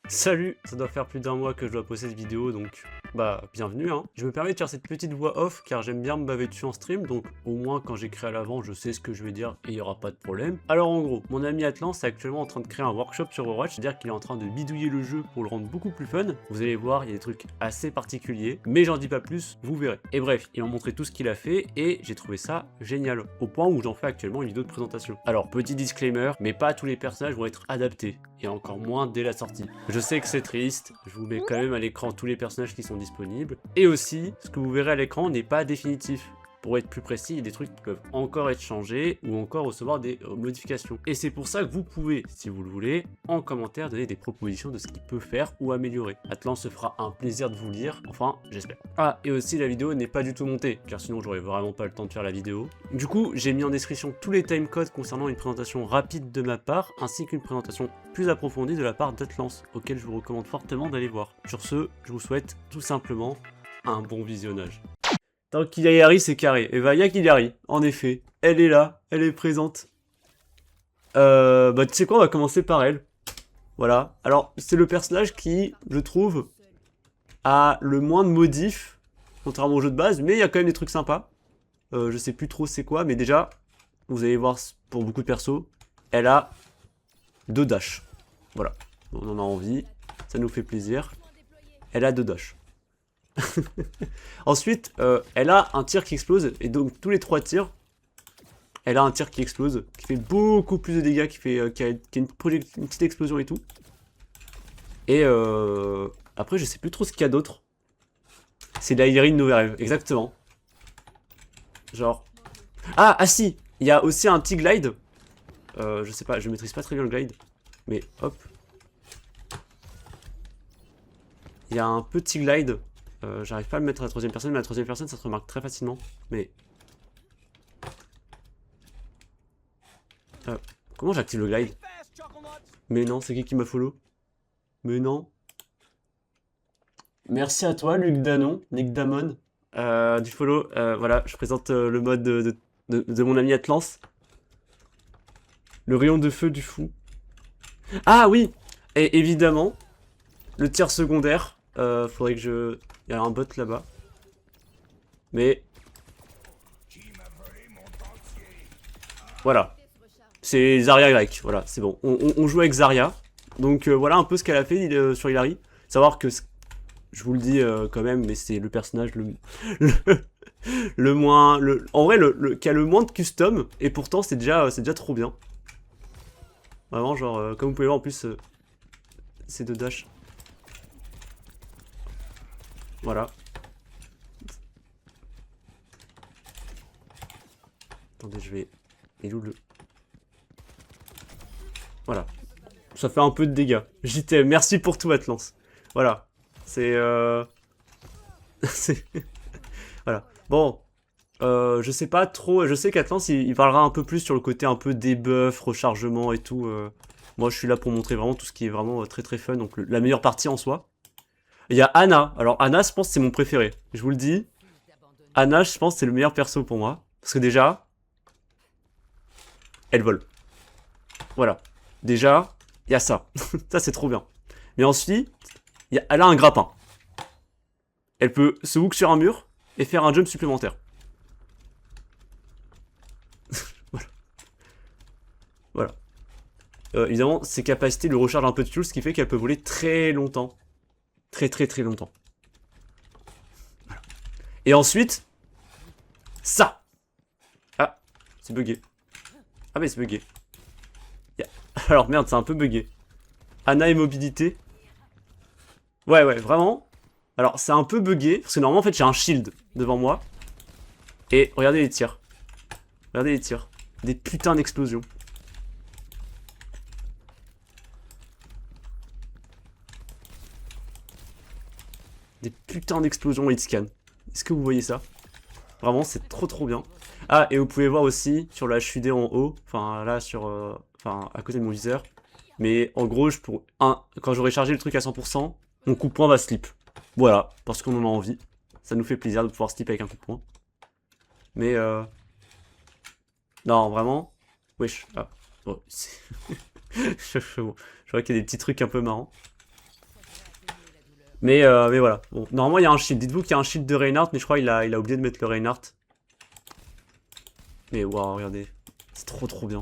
Salut, ça doit faire plus d'un mois que je dois poster cette vidéo, donc bah bienvenue hein. Je me permets de faire cette petite voix off car j'aime bien me baver dessus en stream, donc au moins quand j'écris à l'avant je sais ce que je vais dire et il n'y aura pas de problème. Alors en gros, mon ami Atlan est actuellement en train de créer un workshop sur Overwatch, c'est-à-dire qu'il est en train de bidouiller le jeu pour le rendre beaucoup plus fun. Vous allez voir, il y a des trucs assez particuliers, mais j'en dis pas plus, vous verrez. Et bref, il m'a montré tout ce qu'il a fait et j'ai trouvé ça génial, au point où j'en fais actuellement une vidéo de présentation. Alors petit disclaimer, mais pas tous les personnages vont être adaptés, et encore moins dès la sortie. Je sais que c'est triste, je vous mets quand même à l'écran tous les personnages qui sont disponibles, et aussi, ce que vous verrez à l'écran n'est pas définitif. Pour être plus précis, il y a des trucs qui peuvent encore être changés ou encore recevoir des modifications. Et c'est pour ça que vous pouvez, si vous le voulez, en commentaire donner des propositions de ce qu'il peut faire ou améliorer. Atlan se fera un plaisir de vous lire, enfin j'espère. Ah, et aussi la vidéo n'est pas du tout montée, car sinon j'aurais vraiment pas le temps de faire la vidéo. Du coup, j'ai mis en description tous les timecodes concernant une présentation rapide de ma part, ainsi qu'une présentation plus approfondie de la part d'Atlance, auquel je vous recommande fortement d'aller voir. Sur ce, je vous souhaite tout simplement un bon visionnage. Tant qu'il y a c'est carré. Et Vaya Kiliari, en effet, elle est là, elle est présente. Bah tu sais quoi, on va commencer par elle. Voilà. Alors, c'est le personnage qui, je trouve, a le moins de modifs, contrairement au jeu de base, mais il y a quand même des trucs sympas. Je sais plus trop c'est quoi, mais déjà, vous allez voir, pour beaucoup de persos, elle a 2 dash. Voilà. On en a envie, ça nous fait plaisir. Elle a 2 dash. Ensuite, elle a un tir qui explose, et donc tous les 3 tirs, elle a un tir qui explose, qui fait beaucoup plus de dégâts, qui a une petite explosion et tout. Et après, je sais plus trop ce qu'il y a d'autre. C'est la Irine Noverev, exactement. Genre... Ah si, il y a aussi un petit glide. Je sais pas, je maîtrise pas très bien le glide. Mais hop. Il y a un petit glide. J'arrive pas à le mettre à la troisième personne, mais à la troisième personne ça se remarque très facilement. Mais... comment j'active le glide? Mais non, c'est qui m'a follow? Mais non. Merci à toi, Luc Danon, Nick Damon, du follow. Voilà, je présente le mode de mon ami Atlance. Le rayon de feu du fou. Ah oui! Et évidemment, le tir secondaire. Faudrait que je... Il y a un bot là-bas. Mais... Voilà. C'est Zarya grec. Voilà, c'est bon. On joue avec Zarya. Donc voilà un peu ce qu'elle a fait sur Hilary. Savoir que... Je vous le dis quand même, mais c'est le personnage le moins... en vrai, qui a le moins de custom. Et pourtant, c'est déjà trop bien. Vraiment, genre, comme vous pouvez voir, en plus, c'est de dash. Voilà. Attendez, je vais... Il est où le... Voilà. Ça fait un peu de dégâts. JTM, merci pour tout, Atlance. Voilà. C'est... voilà. Bon. Je sais pas trop... Je sais qu'Atlance, il parlera un peu plus sur le côté un peu debuff, rechargement et tout. Moi, je suis là pour montrer vraiment tout ce qui est vraiment très très fun. Donc, la meilleure partie en soi. Il y a Ana. Alors, Ana, je pense que c'est mon préféré. Je vous le dis. Ana, je pense que c'est le meilleur perso pour moi. Parce que déjà... Elle vole. Voilà. Déjà, il y a ça. Ça, c'est trop bien. Mais ensuite, elle a un grappin. Elle peut se hook sur un mur et faire un jump supplémentaire. Voilà. Voilà. Évidemment, ses capacités lui rechargent un peu de fuel, ce qui fait qu'elle peut voler très longtemps. Très très très longtemps. Voilà. Et ensuite, ça. Ah, c'est bugué. Ah mais c'est bugué. Alors merde, c'est un peu bugué. Ana et mobilité. Ouais, vraiment. Alors, c'est un peu bugué, parce que normalement, en fait, j'ai un shield devant moi. Et regardez les tirs. Regardez les tirs. Des putains d'explosions. Des putains d'explosions hitscan. Est-ce que vous voyez ça? Vraiment, c'est trop trop bien. Ah, et vous pouvez voir aussi sur la HUD en haut, enfin là, enfin à côté de mon viseur. Mais en gros, quand j'aurai chargé le truc à 100%, mon coup de poing va slip. Voilà, parce qu'on en a envie. Ça nous fait plaisir de pouvoir slip avec un coup de poing. Mais non, vraiment. Wesh. Ah. Oh, je vois qu'il y a des petits trucs un peu marrants. Mais voilà. Bon, normalement, il y a un shield. Dites-vous qu'il y a un shield de Reinhardt, mais je crois qu'il a oublié de mettre le Reinhardt. Mais waouh, regardez. C'est trop bien.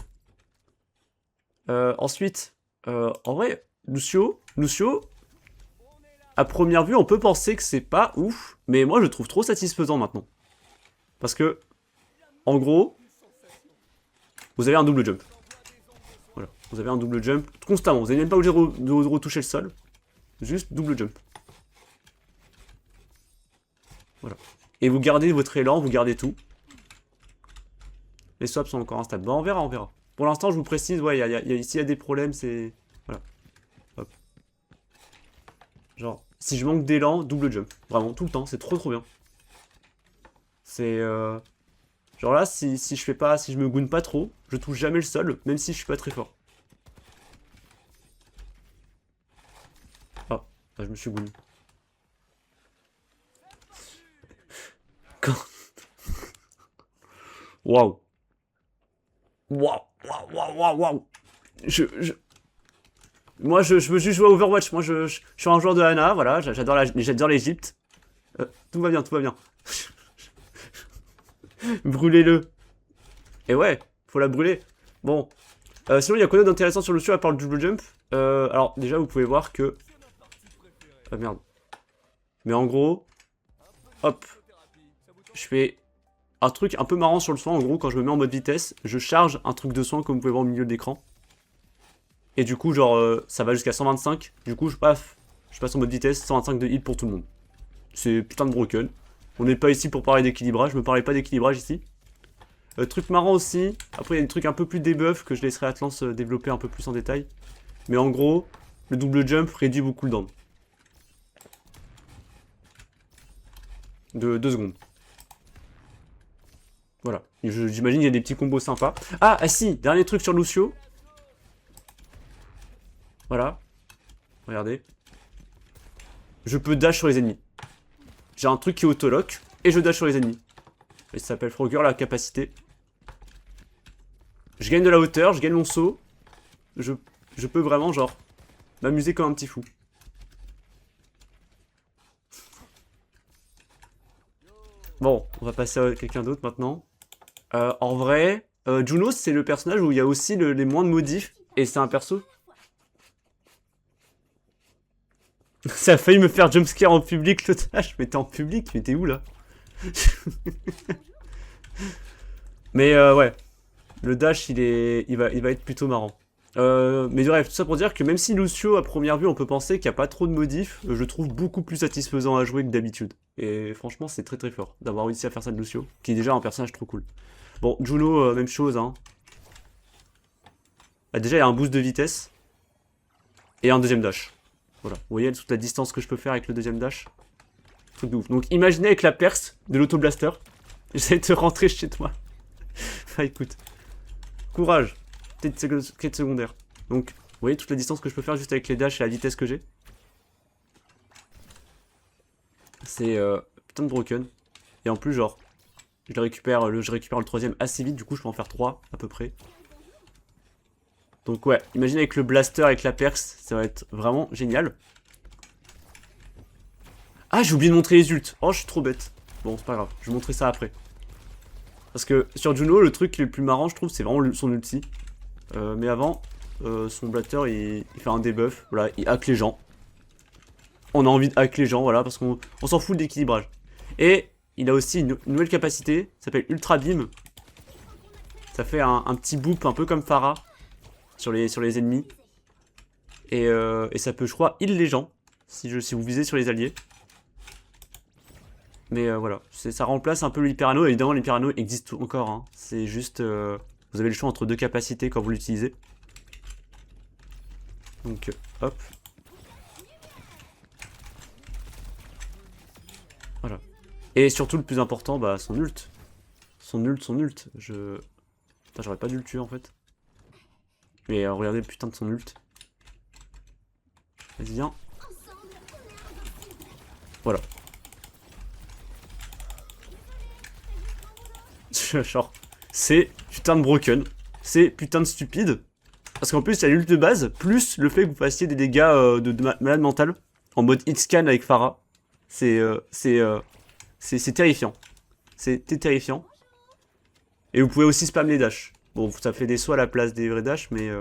Ensuite, en vrai, Lucio, à première vue, on peut penser que c'est pas ouf, mais moi je le trouve trop satisfaisant maintenant. Parce que, en gros, vous avez un double jump. Voilà, vous avez un double jump constamment. Vous n'êtes même pas obligé de retoucher le sol. Juste double jump. Voilà. Et vous gardez votre élan, vous gardez tout. Les swaps sont encore instables. Bon, on verra, on verra. Pour l'instant, je vous précise, ouais, s'il y a des problèmes, c'est... Voilà. Hop. Genre, si je manque d'élan, double jump. Vraiment, tout le temps, c'est trop bien. C'est... Genre là, si je fais pas, si je me goune pas trop, je touche jamais le sol, même si je suis pas très fort. Ah, je me suis gouné. Quand... Waouh. Waouh. Moi, je veux juste jouer à Overwatch. Moi, je suis un joueur de Ana, voilà. J'adore l'Egypte. Tout va bien, tout va bien. Brûlez-le. Et ouais, faut la brûler. Bon. Sinon, il y a quoi d'autre d'intéressant sur le jeu à part le double jump. Alors, déjà, vous pouvez voir que... Ah, merde. Mais en gros... Hop. Je fais un truc un peu marrant sur le soin. En gros, quand je me mets en mode vitesse, je charge un truc de soin, comme vous pouvez voir au milieu de l'écran. Et du coup, genre, ça va jusqu'à 125. Du coup, je passe en mode vitesse, 125 de heal pour tout le monde. C'est putain de broken. On n'est pas ici pour parler d'équilibrage, je me parlais pas d'équilibrage ici. Truc marrant aussi, après il y a des trucs un peu plus debuff que je laisserai Atlance développer un peu plus en détail. Mais en gros, le double jump réduit beaucoup le cooldown. De 2 secondes. Voilà, j'imagine il y a des petits combos sympas. Ah si, dernier truc sur Lucio. Voilà. Regardez. Je peux dash sur les ennemis. J'ai un truc qui auto-lock et je dash sur les ennemis. Et ça s'appelle Frogger, la capacité. Je gagne de la hauteur, je gagne mon saut. Je peux vraiment, genre, m'amuser comme un petit fou. Bon, on va passer à quelqu'un d'autre maintenant. En vrai, Juno, c'est le personnage où il y a aussi les moins de modifs. Et c'est un perso... Ça a failli me faire jumpscare en public, le dash. Mais t'es en public, mais t'es où, là? Mais ouais, le dash, il va être plutôt marrant. Mais bref, tout ça pour dire que même si Lucio, à première vue, on peut penser qu'il n'y a pas trop de modifs, je le trouve beaucoup plus satisfaisant à jouer que d'habitude. Et franchement, c'est très fort d'avoir réussi à faire ça de Lucio, qui est déjà un personnage trop cool. Bon, Juno, même chose, hein. Ah, déjà, il y a un boost de vitesse. Et un deuxième dash. Voilà, vous voyez toute la distance que je peux faire avec le deuxième dash. Truc de ouf. Donc imaginez avec la perce de l'auto-blaster, j'essaie de te rentrer chez toi. Enfin écoute, courage, quête secondaire. Donc, vous voyez toute la distance que je peux faire juste avec les dashs et la vitesse que j'ai. C'est putain de broken. Et en plus, genre, je récupère le troisième assez vite, du coup je peux en faire 3 à peu près. Donc ouais, imaginez avec le blaster, avec la perce, ça va être vraiment génial. Ah, j'ai oublié de montrer les ults. Oh, je suis trop bête. Bon, c'est pas grave, je vais montrer ça après. Parce que sur Juno, le truc le plus marrant, je trouve, c'est vraiment son ulti. Mais avant, son blaster, il fait un debuff. Voilà, il hack les gens. On a envie de hack les gens, voilà, parce qu'on s'en fout de l'équilibrage. Et il a aussi une nouvelle capacité, ça s'appelle Ultra Beam. Ça fait un petit boop, un peu comme Pharah. Sur les ennemis. Et ça peut, je crois, heal les gens. Si vous visez sur les alliés. Mais voilà. Ça remplace un peu l'hyperano. Évidemment, l'hyperano existe encore. Hein. C'est juste... vous avez le choix entre deux capacités quand vous l'utilisez. Donc, hop. Voilà. Et surtout, le plus important, bah, son ult. Son ult. Putain, j'aurais pas dû le tuer, en fait. Mais regardez le putain de son ult. Vas-y, viens. Voilà. Genre, c'est putain de broken. C'est putain de stupide. Parce qu'en plus, il y a l'ult de base, plus le fait que vous fassiez des dégâts de malade mental. en mode hitscan avec Pharah. C'est terrifiant. C'est terrifiant. Et vous pouvez aussi spam les dashs. Bon, ça fait des sauts à la place des vrais dashs, mais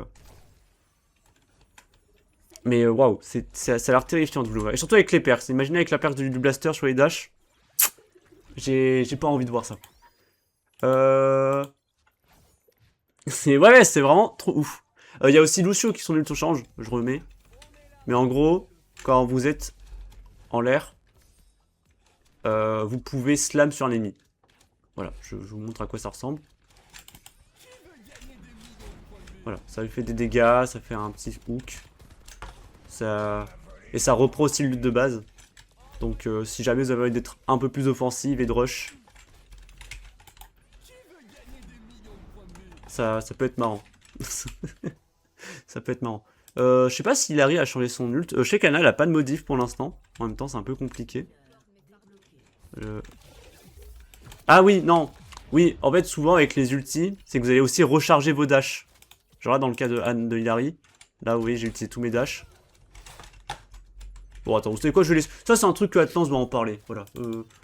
waouh, ça a l'air terrifiant de vous le voir. Et surtout avec les perks. Imaginez avec la perk du blaster sur les dashs. J'ai pas envie de voir ça. Ouais, c'est vraiment trop ouf. Il y a aussi Lucio qui sont nuls au change, je remets. Mais en gros, quand vous êtes en l'air, vous pouvez slam sur un ennemi. Voilà, je vous montre à quoi ça ressemble. Voilà, ça lui fait des dégâts, ça fait un petit hook. Et ça reprend aussi le loot de base. Donc si jamais vous avez envie d'être un peu plus offensive et de rush, ça peut être marrant. Ça peut être marrant. Je sais pas si Larry a changé son ult. Je sais qu'Anna elle a pas de modif pour l'instant. En même temps c'est un peu compliqué. Ah oui, non. Oui, en fait souvent avec les ultis, c'est que vous allez aussi recharger vos dashs. Genre là dans le cas de Hilary. Là oui, j'ai utilisé tous mes dashs. Bon attends, vous savez quoi, je laisse... Ça c'est un truc que Atlas va en parler, voilà.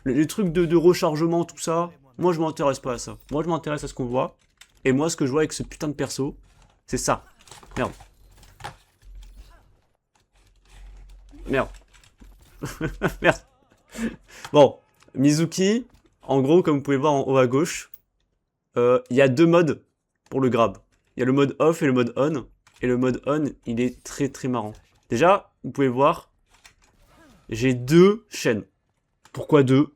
Les trucs de rechargement, tout ça, moi je m'intéresse pas à ça. Moi je m'intéresse à ce qu'on voit. Et moi ce que je vois avec ce putain de perso, c'est ça. Merde. Merde. Merde. Bon, Mizuki, en gros comme vous pouvez voir en haut à gauche, il y a deux modes pour le grab. Il y a le mode off et le mode on. Et le mode on, il est très très marrant. Déjà, vous pouvez voir, j'ai deux chaînes. Pourquoi deux?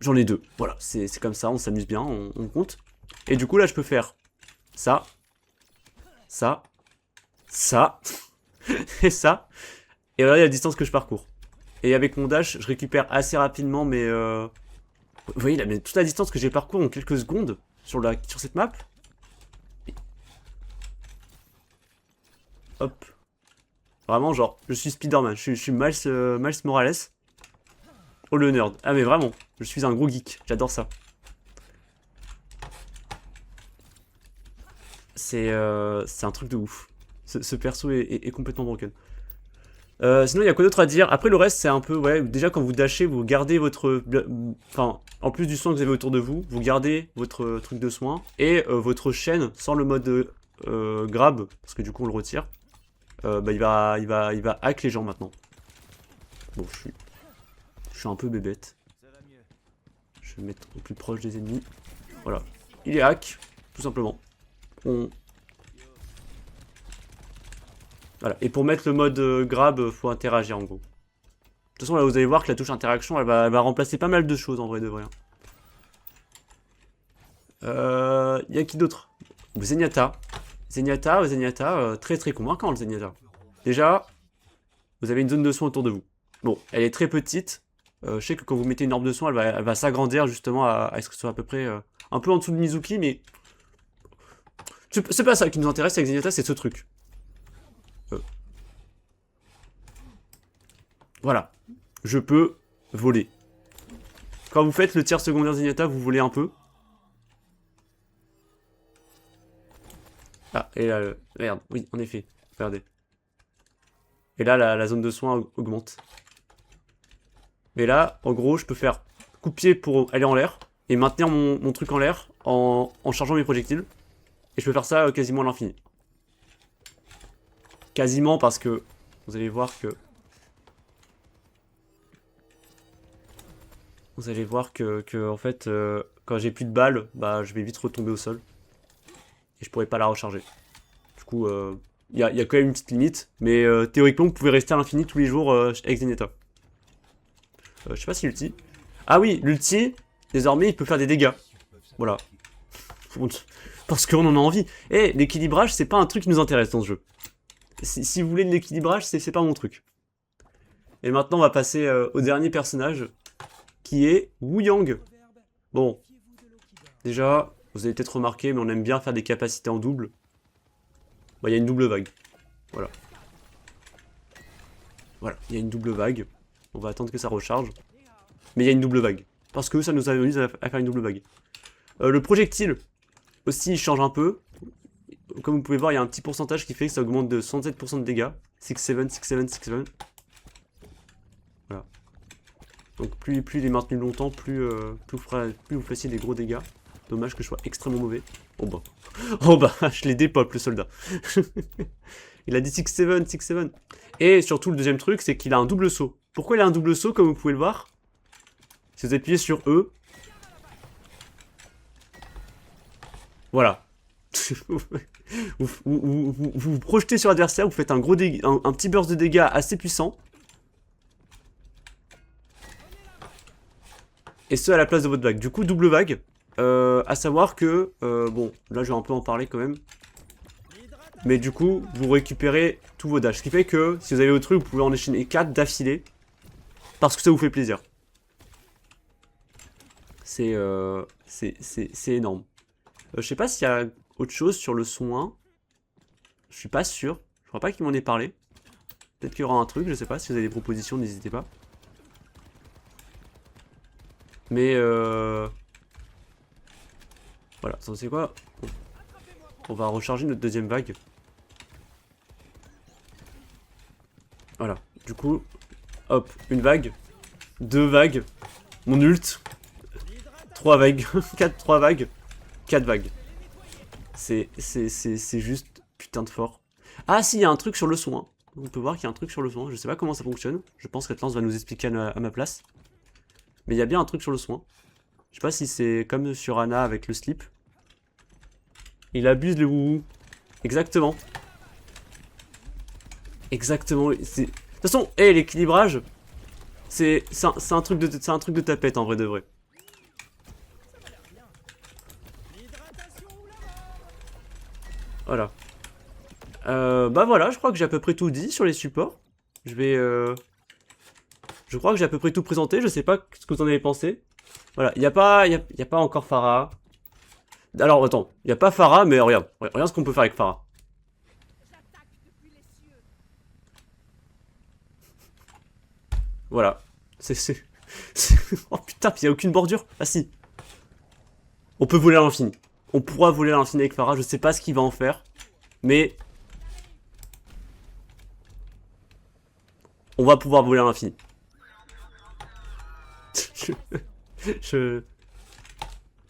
J'en ai deux. Voilà, c'est comme ça, on s'amuse bien, on compte. Et du coup, là, je peux faire ça, ça, ça, et ça. Et voilà la distance que je parcours. Et avec mon dash, je récupère assez rapidement, mais... Vous voyez, là, mais toute la distance que j'ai parcours en quelques secondes sur cette map. Hop. Vraiment, genre, je suis Spider-Man, je suis Miles Morales. Oh le nerd. Ah mais vraiment, je suis un gros geek, j'adore ça. C'est un truc de ouf. Ce perso est complètement broken. Sinon, il y a quoi d'autre à dire? Après, le reste, c'est un peu, ouais, déjà quand vous dashez, vous gardez votre... Enfin, en plus du soin que vous avez autour de vous, vous gardez votre truc de soin et votre chaîne sans le mode grab, parce que du coup, on le retire. Bah, il va hack les gens maintenant. Bon, je suis un peu bébête. Je vais me mettre au plus proche des ennemis. Voilà. Il est hack, tout simplement. Voilà. Et pour mettre le mode grab, faut interagir en gros. De toute façon, là, vous allez voir que la touche interaction, elle va remplacer pas mal de choses en vrai de vrai. Y a qui d'autre? Zenyatta. Zenyatta, très très convaincant le Zenyatta. Déjà, vous avez une zone de soin autour de vous. Bon, elle est très petite. Je sais que quand vous mettez une orbe de soin, elle va s'agrandir justement à ce que ce soit à peu près un peu en dessous de Mizuki, mais... C'est pas ça qui nous intéresse avec Zenyatta, c'est ce truc. Voilà. Je peux voler. Quand vous faites le tir secondaire Zenyatta, vous volez un peu. Ah, et là, merde, oui, en effet, regardez. Et là, la zone de soin augmente. Mais là, en gros, je peux faire coup de pied pour aller en l'air, et maintenir mon truc en l'air en chargeant mes projectiles. Et je peux faire ça quasiment à l'infini. Quasiment parce que, vous allez voir que... Vous allez voir que en fait, quand j'ai plus de balles, bah, je vais vite retomber au sol. Et je pourrais pas la recharger. Du coup, y a quand même une petite limite. Mais théoriquement, vous pouvez rester à l'infini tous les jours avec Zenyatta. Je sais pas si l'ulti... Ah oui, l'ulti, désormais, il peut faire des dégâts. Voilà. Parce qu'on en a envie. Eh, l'équilibrage, c'est pas un truc qui nous intéresse dans ce jeu. Si vous voulez de l'équilibrage, c'est pas mon truc. Et maintenant, on va passer au dernier personnage, qui est Wu Yang. Bon. Déjà, vous avez peut-être remarqué, mais on aime bien faire des capacités en double. Bah, il y a une double vague. Voilà. Voilà, il y a une double vague. On va attendre que ça recharge. Mais il y a une double vague. Parce que ça nous a mis à faire une double vague. Le projectile, aussi, il change un peu. Comme vous pouvez voir, il y a un petit pourcentage qui fait que ça augmente de 67% de dégâts. 6-7, 6-7, 6-7. Voilà. Donc plus il est maintenu longtemps, plus vous fassiez des gros dégâts. Dommage que je sois extrêmement mauvais. Oh bah. Oh bah, je l'ai dépop le soldat. Il a dit 6-7, 6-7. Et surtout le deuxième truc, c'est qu'il a un double saut. Pourquoi il a un double saut comme vous pouvez le voir? Si vous appuyez sur E. Voilà. vous projetez sur l'adversaire, vous faites un gros un petit burst de dégâts assez puissant. Et ce à la place de votre vague. Du coup, double vague. À savoir que, bon, là je vais un peu en parler quand même. Mais du coup, vous récupérez tous vos dashs. Ce qui fait que, si vous avez votre truc, vous pouvez en enchaîner 4 d'affilée. Parce que ça vous fait plaisir. C'est énorme. Je sais pas s'il y a autre chose sur le soin. Je suis pas sûr. Je crois pas qu'il m'en ait parlé. Peut-être qu'il y aura un truc, je sais pas. Si vous avez des propositions, n'hésitez pas. Mais voilà, ça c'est quoi? On va recharger notre deuxième vague. Voilà, du coup, hop, une vague, 2 vagues, mon ult, 3 vagues, 3 vagues, 4 vagues. C'est juste putain de fort. Ah si, il y a un truc sur le son. Hein. On peut voir qu'il y a un truc sur le son. Je sais pas comment ça fonctionne. Je pense qu'Atlas va nous expliquer à ma place. Mais il y a bien un truc sur le soin. Je sais pas si c'est comme sur Ana avec le slip. Il abuse le wouhou. Exactement. Exactement. De toute façon, hey, l'équilibrage, c'est un truc de tapette en vrai de vrai. Voilà. Bah voilà, je crois que j'ai à peu près tout dit sur les supports. Je crois que j'ai à peu près tout présenté. Je sais pas ce que vous en avez pensé. Voilà, il n'y a pas encore Pharah. Alors attends, il n'y a pas Pharah, mais regarde ce qu'on peut faire avec Pharah. Voilà. Oh putain, il n'y a aucune bordure. Ah si. On peut voler à l'infini. On pourra voler à l'infini avec Pharah. Je sais pas ce qu'il va en faire. Mais on va pouvoir voler à l'infini.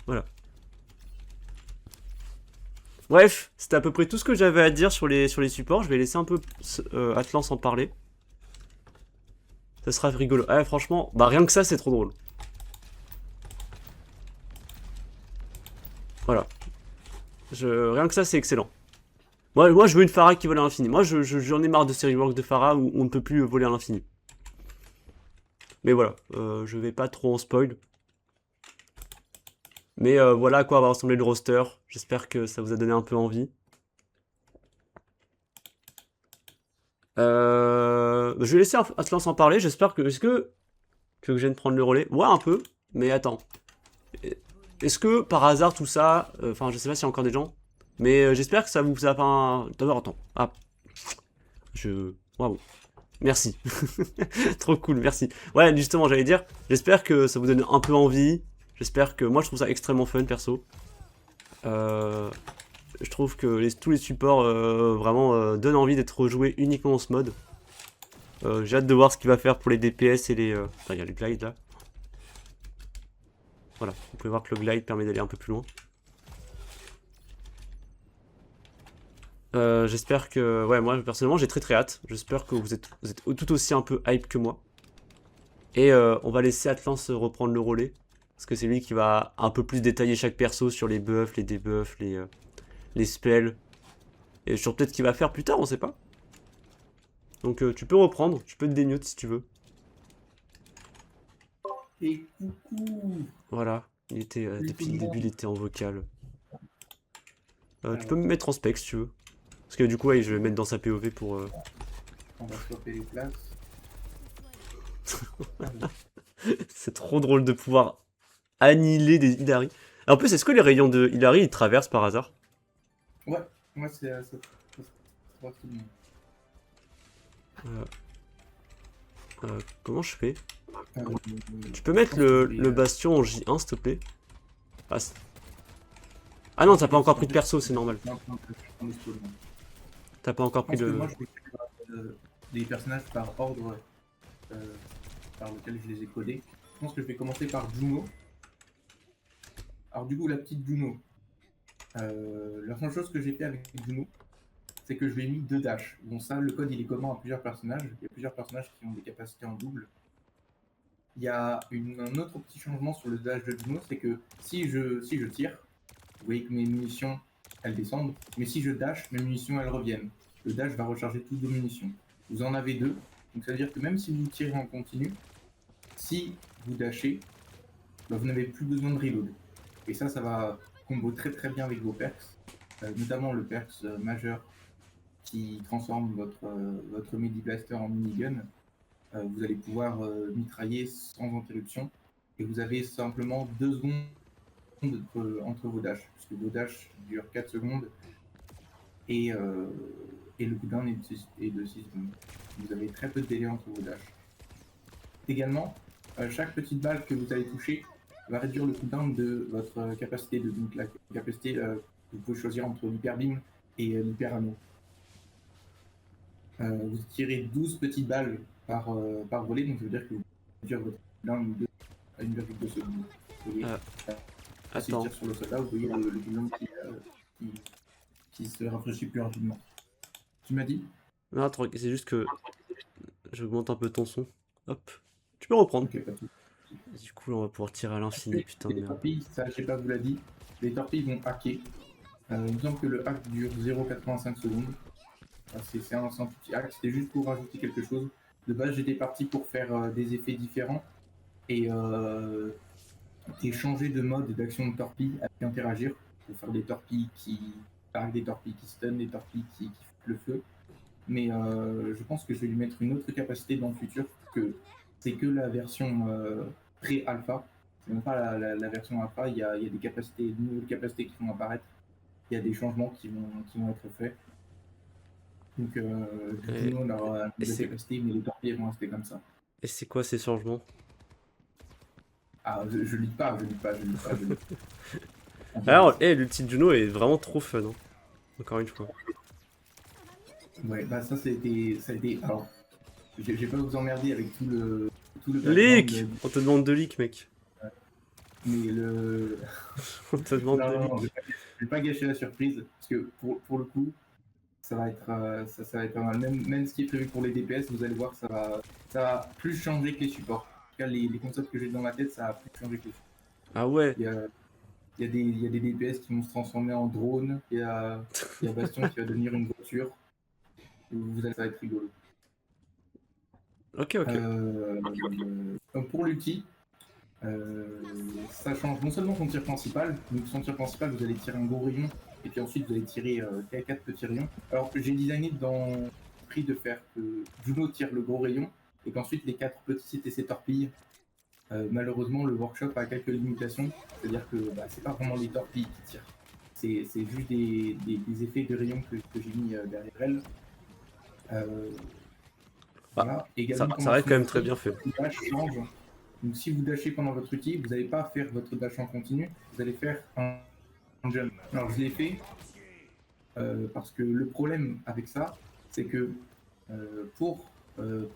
Voilà. Bref, c'était à peu près tout ce que j'avais à dire sur les supports. Je vais laisser un peu Atlas en parler. Ça sera rigolo. Ah, franchement, bah rien que ça, c'est trop drôle. Voilà. Rien que ça, c'est excellent. Moi, je veux une Pharah qui vole à l'infini. Moi, j'en ai marre de ces reworks de Pharah où on ne peut plus voler à l'infini. Mais voilà, je vais pas trop en spoil. Mais voilà à quoi va ressembler le roster. J'espère que ça vous a donné un peu envie. Je vais laisser Atlas en parler. J'espère que... Est-ce que je viens de prendre le relais? Ouais, un peu. Mais attends. Est-ce que par hasard tout ça... Enfin, je sais pas s'il y a encore des gens. Mais j'espère que ça vous a pas... D'abord, attends. Ah. Waouh. Merci. Trop cool, merci. Ouais, justement, j'allais dire, j'espère que ça vous donne un peu envie. J'espère que... Moi, je trouve ça extrêmement fun, perso. Je trouve que tous les supports vraiment donnent envie d'être joués uniquement en ce mode. J'ai hâte de voir ce qu'il va faire pour les DPS et les... Enfin, il y a les glides, là. Voilà, vous pouvez voir que le glide permet d'aller un peu plus loin. J'espère que... Ouais, moi, personnellement, j'ai très hâte. J'espère que vous êtes tout aussi un peu hype que moi. Et on va laisser Atlas reprendre le relais. Parce que c'est lui qui va un peu plus détailler chaque perso sur les buffs, les debuffs, les spells. Et sur peut-être ce qu'il va faire plus tard, on sait pas. Donc tu peux reprendre, tu peux te démute si tu veux. Et coucou. Voilà, il était depuis le début, il était en vocal. Tu peux me mettre en spec si tu veux. Parce que du coup, ouais, je vais mettre dans sa POV pour... On va stopper les places. C'est trop drôle de pouvoir annihiler des Hilary. En plus, est-ce que les rayons de Hilary, ils traversent par hasard? Ouais, moi c'est pas tout le monde. Comment je fais? Tu peux mettre le bastion en J1 s'il te plaît? Ah non, t'as pas encore pris de perso, c'est normal. T'as pas encore pris de... Moi je vais faire des personnages par ordre par lequel je les ai codés. Je pense que je vais commencer par Juno. Alors du coup, la petite Juno. La première chose que j'ai fait avec Juno, c'est que je lui ai mis 2 dash. Bon, ça, le code, il est commun à plusieurs personnages. Il y a plusieurs personnages qui ont des capacités en double. Il y a un autre petit changement sur le dash de Juno, c'est que si je tire, vous voyez que mes munitions, elles descendent, mais si je dash, mes munitions, elles reviennent. Le dash va recharger toutes vos munitions. Vous en avez 2, donc ça veut dire que même si vous tirez en continu, si vous dashez, bah, vous n'avez plus besoin de reload. Et ça va combo très très bien avec vos perks, notamment le perks majeur qui transforme votre Medi Blaster en minigun. Vous allez pouvoir mitrailler sans interruption et vous avez simplement 2 secondes entre vos dashs, puisque vos dashs durent 4 secondes et le cooldown est de 6 secondes. Vous avez très peu de délai entre vos dashs. Également, chaque petite balle que vous allez toucher va réduire le cooldown de votre capacité, donc la capacité vous pouvez choisir entre l'hyper beam et l'hyper anneau. Vous tirez 12 petites balles par volée, donc ça veut dire que vous réduire votre cooldown à 1,2 secondes. Vous voyez, si je tire sur le soldat, vous voyez le cooldown qui se rafraîchit plus rapidement. Tu m'as dit? Non, attends, c'est juste que j'augmente un peu ton son. Hop, tu peux reprendre. Ok, pas tout. Du coup, là, on va pouvoir tirer à l'infini, putain de Les merde. torpilles, ça, je sais pas, vous l'a dit. Les torpilles vont hacker. Il me semble que le hack dure 0,85 secondes. C'est un petit hack, c'était juste pour rajouter quelque chose. De base, j'étais parti pour faire des effets différents et changer de mode d'action de torpille avec interagir pour faire des torpilles qui parlent, des torpilles qui stun, des torpilles qui foutent le feu. Mais je pense que je vais lui mettre une autre capacité dans le futur, que c'est que la version pré-alpha. C'est même pas la version alpha, il y a des capacités, de nouvelles capacités qui vont apparaître. Il y a des changements qui vont être faits. Donc, Juno, on aura une nouvelle capacité, mais les torpilles vont rester comme ça. Et c'est quoi ces changements? Ah, je lis pas. Alors, l'ulti de Juno est vraiment trop fun, hein. Encore une fois. Ouais, bah ça a été. Alors, je vais pas vous emmerder avec tout le. Leak! On te demande de leak, mec. Mais le. On te demande de Non, leak. je vais pas gâcher la surprise, parce que pour le coup, ça va être, ça va être pas mal. Même ce qui est prévu pour les DPS, vous allez voir, ça va plus changer que les supports. En tout cas, les concepts que j'ai dans ma tête, ça va plus changer que les supports. Ah ouais. Il y a des DPS qui vont se transformer en drone, il y a Bastion qui va devenir une voiture. Ça va être rigolo. Ok. Donc pour l'ulti, ça change non seulement son tir principal, donc son tir principal, vous allez tirer un gros rayon, et puis ensuite vous allez tirer 4 petits rayons. Alors j'ai designé dans l'esprit de faire que Juno tire le gros rayon, et qu'ensuite les 4 petits c'était ses torpilles. Malheureusement, le workshop a quelques limitations, c'est-à-dire que c'est pas vraiment les torpilles qui tirent, c'est juste des effets de rayons que j'ai mis derrière elles. Voilà. Ça reste quand même très bien fait. Dash change. Donc si vous dashez pendant votre ulti, vous n'allez pas faire votre dash en continu, vous allez faire un jump. Alors je l'ai fait parce que le problème avec ça, c'est que pour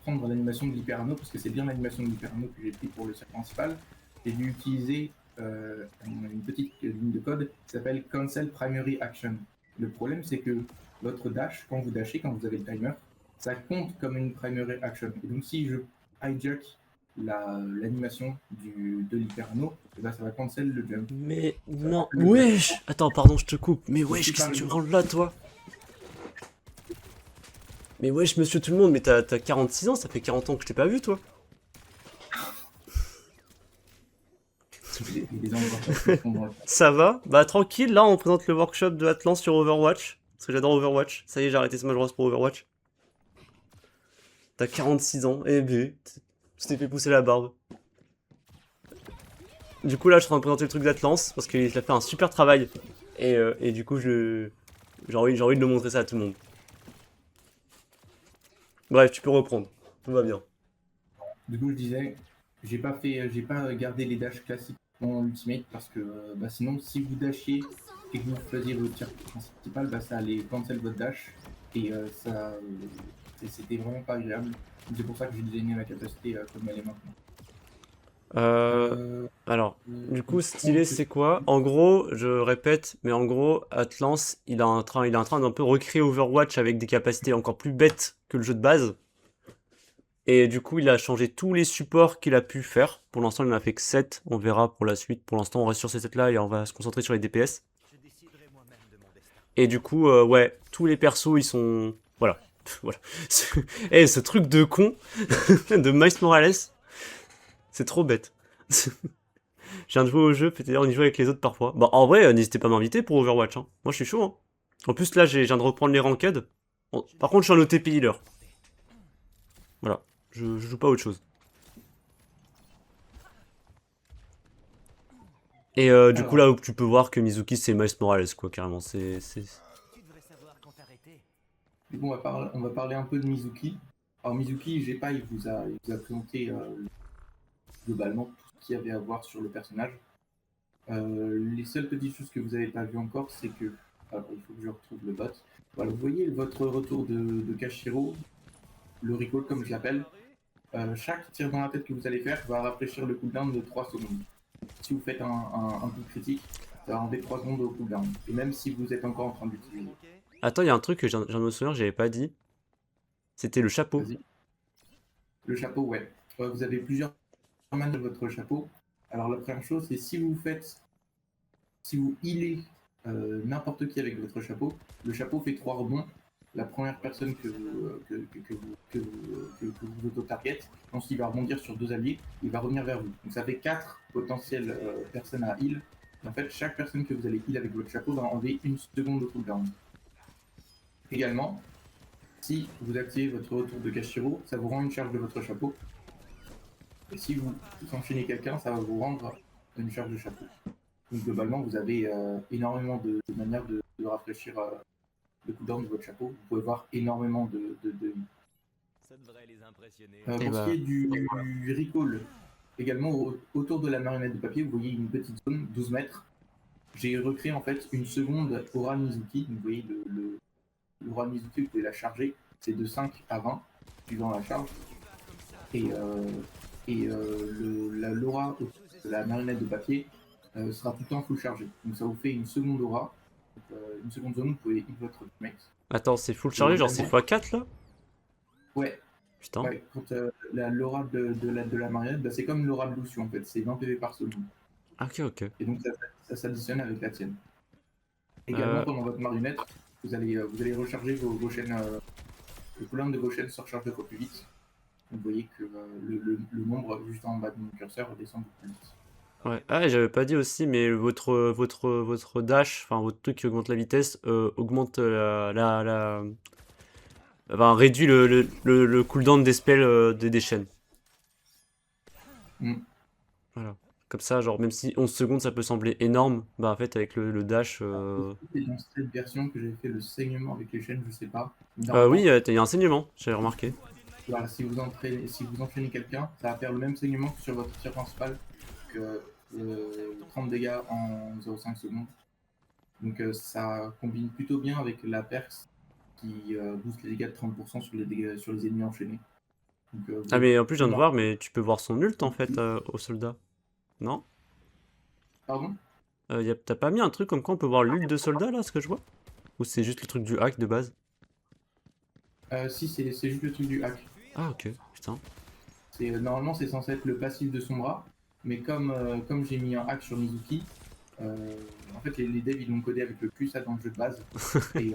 prendre l'animation de l'hyperano, parce que c'est bien l'animation de l'hyperano que j'ai pris pour le tir principal, j'ai dû utiliser une petite ligne de code qui s'appelle Cancel Primary Action. Le problème, c'est que votre dash, quand vous dashez, quand vous avez le timer, ça compte comme une primary action. Et donc si je hijack l'animation de l'hyperano, ça va cancel le jump. Mais non, wesh! Attends, pardon, je te coupe. Mais wesh, qu'est-ce que tu rentres là, toi? Mais wesh, monsieur tout le monde, mais t'as 46 ans, ça fait 40 ans que je t'ai pas vu, toi. Ça va? Bah tranquille, là on présente le workshop de Atlan sur Overwatch. Parce que j'adore Overwatch. Ça y est, j'ai arrêté Smash Bros pour Overwatch. T'as 46 ans, et bu, tu t'es fait pousser la barbe. Du coup là je suis en train de présenter le truc d'Atlance, parce qu'il a fait un super travail. Et du coup j'ai envie de le montrer ça à tout le monde. Bref, tu peux reprendre, tout va bien. Du coup je disais, j'ai pas gardé les dashs classiques dans l'ultimate, parce que sinon si vous dashiez et que vous faisiez votre tir principal, ça allait cancel votre dash, et c'était vraiment pas agréable. C'est pour ça que j'ai designé la capacité comme elle est maintenant. Alors, du coup, Je stylé, pense que c'est quoi? En gros, je répète, mais en gros, Atlance, il est en train d'un peu recréer Overwatch avec des capacités encore plus bêtes que le jeu de base. Et du coup, il a changé tous les supports qu'il a pu faire. Pour l'instant, il n'en a fait que 7. On verra pour la suite. Pour l'instant, on reste sur ces 7 là et on va se concentrer sur les DPS. Et du coup, ouais, tous les persos, ils sont... Voilà. Voilà. Eh, ce truc de con de Miles Morales, c'est trop bête. Je viens de jouer au jeu, peut-être on y joue avec les autres parfois. Bah, en vrai, n'hésitez pas à m'inviter pour Overwatch, hein. Moi, je suis chaud, hein. En plus, là, je viens de reprendre les ranked. Bon, par contre, je suis un OTP healer. Voilà. Je joue pas à autre chose. Et du coup, alors, là, tu peux voir que Mizuki, c'est Miles Morales, quoi, carrément. du coup, on va parler un peu de Mizuki. Alors Mizuki, G-Pa, il vous a présenté globalement tout ce qu'il y avait à voir sur le personnage. Les seules petites choses que vous n'avez pas vues encore, c'est que... Alors, il faut que je retrouve le bot. Voilà, vous voyez votre retour de Kashiro, le recall comme je l'appelle. Chaque tir dans la tête que vous allez faire va rafraîchir le cooldown de 3 secondes. Si vous faites un coup critique, ça va enlever 3 secondes au cooldown. Et même si vous êtes encore en train d'utiliser. Attends, il y a un truc que je viens de me souvenir, j'avais pas dit. C'était le chapeau. Vas-y. Le chapeau, ouais. Vous avez plusieurs manières de votre chapeau. Alors la première chose, c'est si vous healez n'importe qui avec votre chapeau, le chapeau fait 3 rebonds. La première personne que vous auto-target, ensuite il va rebondir sur 2 alliés, il va revenir vers vous. Donc ça fait 4 potentielles personnes à heal. Et en fait, chaque personne que vous allez heal avec votre chapeau va enlever 1 seconde de cooldown. Également, si vous activez votre retour de Kashiro, ça vous rend une charge de votre chapeau. Et si vous enchaînez quelqu'un, ça va vous rendre une charge de chapeau. Donc globalement, vous avez énormément de manières de rafraîchir le cooldown de votre chapeau. Vous pouvez voir énormément de... Ça devrait les impressionner. Et Pour ce qui bah, est du recall, également autour de la marionnette de papier, vous voyez une petite zone, 12 mètres. J'ai recréé en fait une seconde Aura Mizuki. Vous voyez l'Aura Mizuki, vous pouvez la charger. C'est de 5 à 20, suivant la charge. Et l'aura de la marionnette de papier sera tout le temps full chargé. Donc ça vous fait une seconde aura, une seconde zone où vous pouvez hit votre teammate. attends, c'est full Et chargé, genre c'est également, x4 là? ouais, Putain. ouais, quand l'aura de la marionnette, bah, c'est comme l'aura de Lucio en fait, c'est 20 PV par seconde. Ok, ok. Et donc ça s'additionne avec la tienne. Également, Euh, pendant votre marionnette, vous allez recharger vos chaînes, le cooldown de vos chaînes se recharge 2 fois plus vite. Vous voyez que le nombre juste en bas de mon curseur descend beaucoup plus vite. ouais. Ah, et j'avais pas dit aussi, mais votre dash, enfin votre truc qui augmente la vitesse, augmente enfin, réduit le cooldown des spells des chaînes. Mm. Voilà. Comme ça, genre, même si 11 secondes ça peut sembler énorme, bah en fait, avec le dash. C'est dans cette version que j'avais fait le saignement avec les chaînes, je sais pas. Oui, Normalement, il y a un enseignement, j'avais remarqué. voilà, si vous enchaînez quelqu'un, ça va faire le même saignement que sur votre tir principal, que 30 dégâts en 0,5 secondes. Donc ça combine plutôt bien avec la perks qui booste les dégâts de 30% sur les dégâts sur les ennemis enchaînés. Donc, Ah, mais en plus, je viens de non. voir, mais tu peux voir son ult en fait au soldat. Non? Pardon. T'as pas mis un truc comme quoi on peut voir l'ult de soldat là, ce que je vois? Ou c'est juste le truc du hack de base? Si, c'est juste le truc du hack. Ah, ok, putain. Normalement, c'est censé être le passif de son bras, mais comme j'ai mis un hack sur Mizuki, en fait, les devs ils l'ont codé avec le QSA dans le jeu de base, et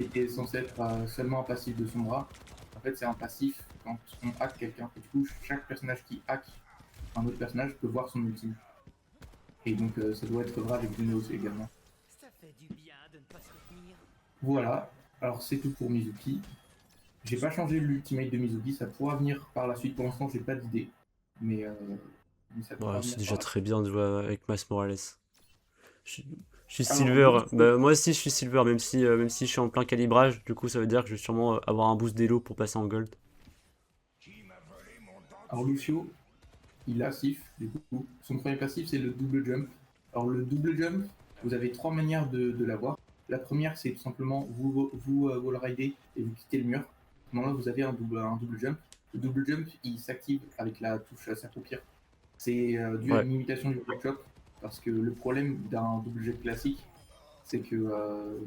était censé être seulement un passif de son bras. En fait, c'est un passif quand on hack quelqu'un. Et du coup, chaque personnage qui hack un autre personnage peut voir son ultime. Et donc, ça doit être vrai avec Juno aussi également. Ça fait du bien de ne pas se retenir. Voilà, alors c'est tout pour Mizuki. J'ai pas changé l'ultimate de Mizuki, ça pourra venir par la suite. Pour l'instant, j'ai pas d'idée, mais ça pourra Ouais, venir c'est déjà par la très bien de jouer avec Miles Morales. Je, je suis Alors, silver. Bah, moi aussi, je suis silver, même si je suis en plein calibrage. Du coup, ça veut dire que je vais sûrement avoir un boost d'élo pour passer en gold. alors Lucio, il a Sif, du coup. Son premier passif, c'est le double jump. Alors, le double jump, vous avez 3 manières de l'avoir. La première, c'est tout simplement vous wall rider et vous quittez le mur. À ce moment-là, vous avez un double jump. le double jump, il s'active avec la touche s'accroupir. C'est dû à une limitation du block shot, parce que le problème d'un double jump classique, c'est que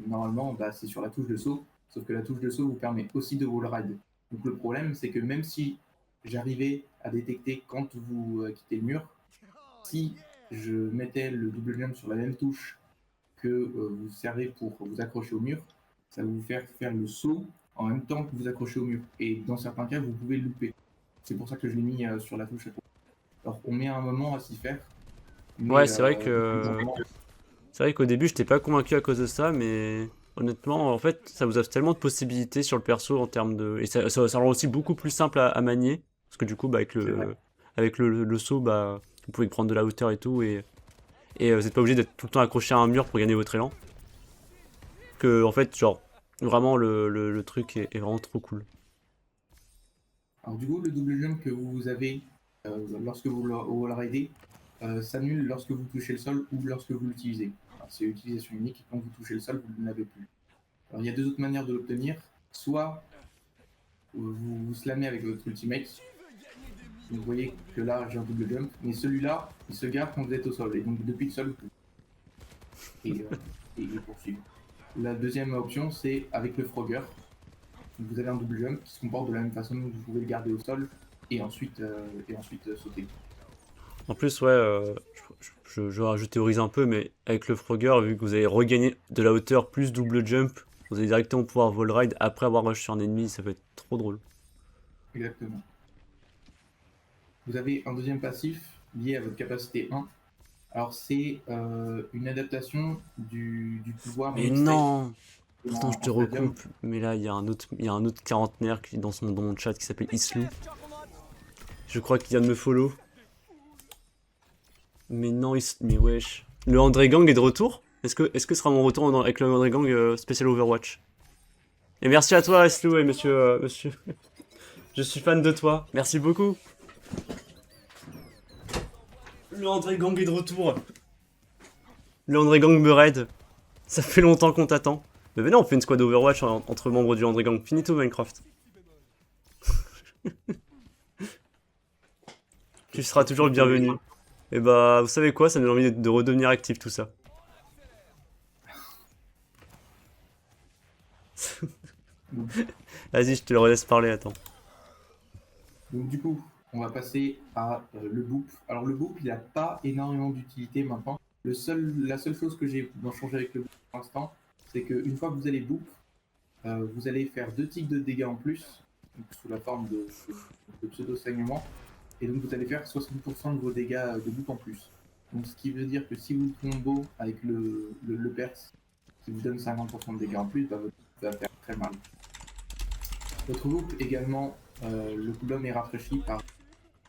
normalement, bah, c'est sur la touche de saut, sauf que la touche de saut vous permet aussi de wall ride. Donc le problème, c'est que même si j'arrivais à détecter quand vous quittez le mur, si je mettais le double jump sur la même touche que vous servez pour vous accrocher au mur, ça va vous faire le saut en même temps que vous accrochez au mur. Et dans certains cas, vous pouvez le louper. C'est pour ça que je l'ai mis sur la touche. Alors on met un moment à s'y faire. Mais, Ouais, c'est vrai qu'au début, j'étais pas convaincu à cause de ça, mais honnêtement, en fait, ça vous offre tellement de possibilités sur le perso en termes de. Et ça rend aussi beaucoup plus simple à manier. Parce que du coup, bah, avec le saut, bah, vous pouvez prendre de la hauteur et tout, et vous n'êtes pas obligé d'être tout le temps accroché à un mur pour gagner votre élan. Que, en fait, genre, vraiment, le truc est vraiment trop cool. Alors du coup, le double jump que vous avez lorsque vous le wall ridez s'annule lorsque vous touchez le sol ou lorsque vous l'utilisez. C'est utilisation unique, quand vous touchez le sol, vous ne l'avez plus. Alors il y a deux autres manières de l'obtenir. Soit vous slamez avec votre ultimate. Vous voyez que là j'ai un double jump, mais celui-là il se gare quand vous êtes au sol. Et donc depuis le sol, et poursuivre. La deuxième option c'est avec le Frogger. Donc, vous avez un double jump qui se comporte de la même façon, vous pouvez le garder au sol et ensuite sauter. En plus, ouais, je théorise un peu, mais avec le Frogger, vu que vous avez regagné de la hauteur plus double jump, vous allez directement pouvoir wall ride après avoir rush sur un ennemi, ça peut être trop drôle. Exactement. Vous avez un deuxième passif lié à votre capacité 1. Alors c'est une adaptation du pouvoir. Mais non! Pourtant, je te recoupe, mais là, il y a un autre quarantenaire qui est dans mon chat qui s'appelle Islou. Je crois qu'il vient de me follow. Mais non, mais wesh. Le André Gang est de retour? Est-ce que ce sera mon retour avec le André Gang spécial Overwatch? Et merci à toi, Islou, et monsieur. Je suis fan de toi. Merci beaucoup. Le André Gang est de retour. Le André Gang me raid. Ça fait longtemps qu'on t'attend. Mais venez, on fait une squad Overwatch entre membres du André Gang. Finito Minecraft. Tu seras toujours le bienvenu. Et bah, vous savez quoi, ça me donne envie de redevenir actif tout ça. Vas-y, je te le relaisse parler, attends. Donc du coup, on va passer à le boop. Alors le boop, il n'a pas énormément d'utilité maintenant. La seule chose que j'ai changé avec le boop pour l'instant, c'est qu'une fois que vous allez boop, vous allez faire 2 ticks de dégâts en plus, donc sous la forme de pseudo-saignement, et donc vous allez faire 60% de vos dégâts de boop en plus. Donc ce qui veut dire que si vous combo avec le perse, qui vous donne 50% de dégâts en plus, bah, votre boop va faire très mal. Votre boop également, le cooldown est rafraîchi par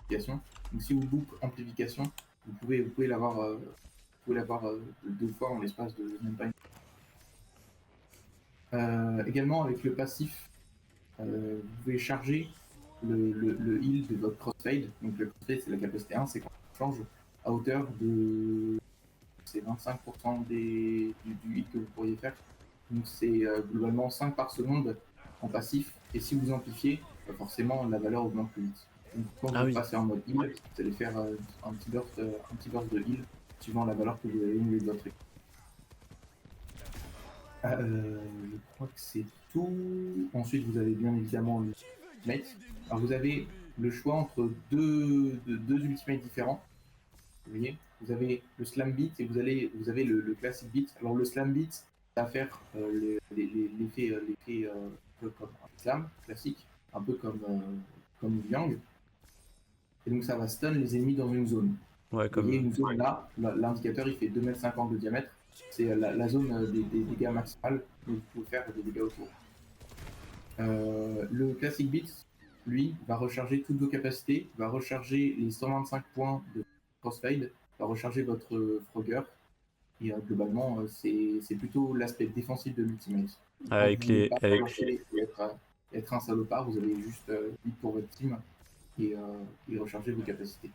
amplification. Donc si vous boop amplification, vous pouvez l'avoir 2 fois en l'espace de même pas également avec le passif, vous pouvez charger le heal de votre crossfade. Donc le crossfade c'est la capacité 1, c'est quand on change à hauteur de 25% du heal que vous pourriez faire. Donc c'est globalement 5 par seconde en passif, et si vous amplifiez, forcément la valeur augmente plus vite. Donc quand vous passez en mode heal, vous allez faire un petit burst de heal suivant la valeur que vous avez mis de votre équipe. Je crois que c'est tout. Ensuite, vous avez bien évidemment le ultimate. Alors, vous avez le choix entre deux ultimates différents. Vous voyez, vous avez le slam beat et vous avez le classic beat. Alors, le slam beat, ça va faire l'effet comme un slam classique, un peu comme Yang. Et donc, ça va stun les ennemis dans une zone. Ouais, vous voyez, une zone là, l'indicateur il fait 2,50 m de diamètre. C'est la zone des dégâts maximales où vous pouvez faire des dégâts autour. Le Classic Beat, lui, va recharger toutes vos capacités, va recharger les 125 points de Crossfade, va recharger votre Frogger. Et globalement, c'est plutôt l'aspect défensif de l'ultimate. Être un salopard, vous avez juste vite pour votre team et recharger vos capacités.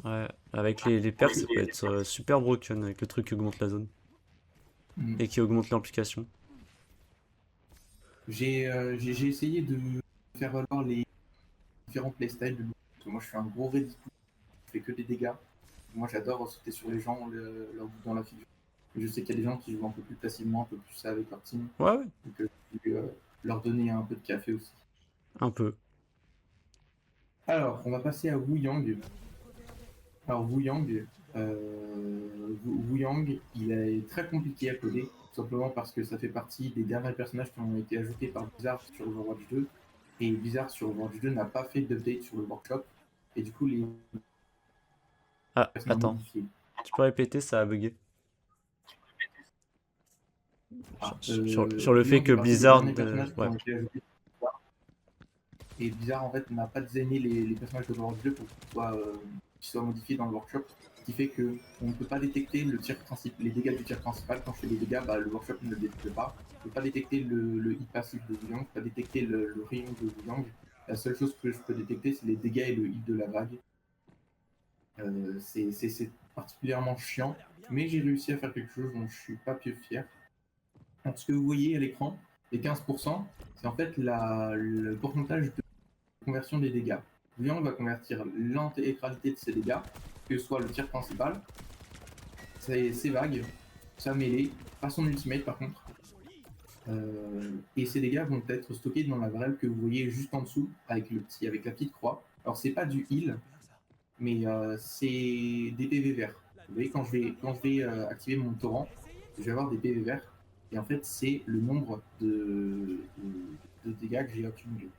Ouais, avec les perks, ça peut être super broken avec le truc qui augmente la zone. Et qui augmente l'implication. J'ai essayé de faire valoir les différents playstyles de loup. Parce que moi, je suis un gros Reddit, je fais que des dégâts. Moi, j'adore sauter sur les gens, leur bout dans la figure. Et je sais qu'il y a des gens qui jouent un peu plus passivement, un peu plus ça avec leur team. Ouais, ouais, Donc, je vais leur donner un peu de café aussi. un peu. Alors, on va passer à Wu Yang. Alors, Wu Yang, Wu Yang, il est très compliqué à coder, tout simplement parce que ça fait partie des derniers personnages qui ont été ajoutés par Blizzard sur Overwatch 2. Et Blizzard sur Overwatch 2 n'a pas fait d'update sur le workshop. Et du coup, les Ah, personnages attends. modifiés. Tu peux répéter, ça a bugué. Ah, Sur le Wu fait Yang que fait partie des Blizzard... derniers personnages qui ouais. ont été ajoutés. Et Blizzard, en fait, n'a pas designé les personnages d'Overwatch 2 pour qu'ils soient modifiés dans le workshop. Ce qui fait qu'on ne peut pas détecter les dégâts du tir principal. Quand je fais des dégâts, le workshop ne le détecte pas. On ne peut pas détecter le hit passif de Wu Yang, on ne peut pas détecter le rayon de Wu Yang. La seule chose que je peux détecter, c'est les dégâts et le hit de la vague. C'est particulièrement chiant, mais j'ai réussi à faire quelque chose dont je suis pas peu fier. Donc, ce que vous voyez à l'écran, les 15%, c'est en fait le pourcentage de conversion des dégâts. Wu Yang va convertir l'intégralité de ses dégâts, que ce soit le tir principal, ses vagues, sa mêlée, pas son ultimate par contre. Et ces dégâts vont être stockés dans la variable que vous voyez juste en dessous avec la petite croix. Alors c'est pas du heal, mais c'est des PV verts. Vous voyez, quand je vais activer mon torrent, je vais avoir des PV verts. Et en fait, c'est le nombre de dégâts que j'ai accumulés.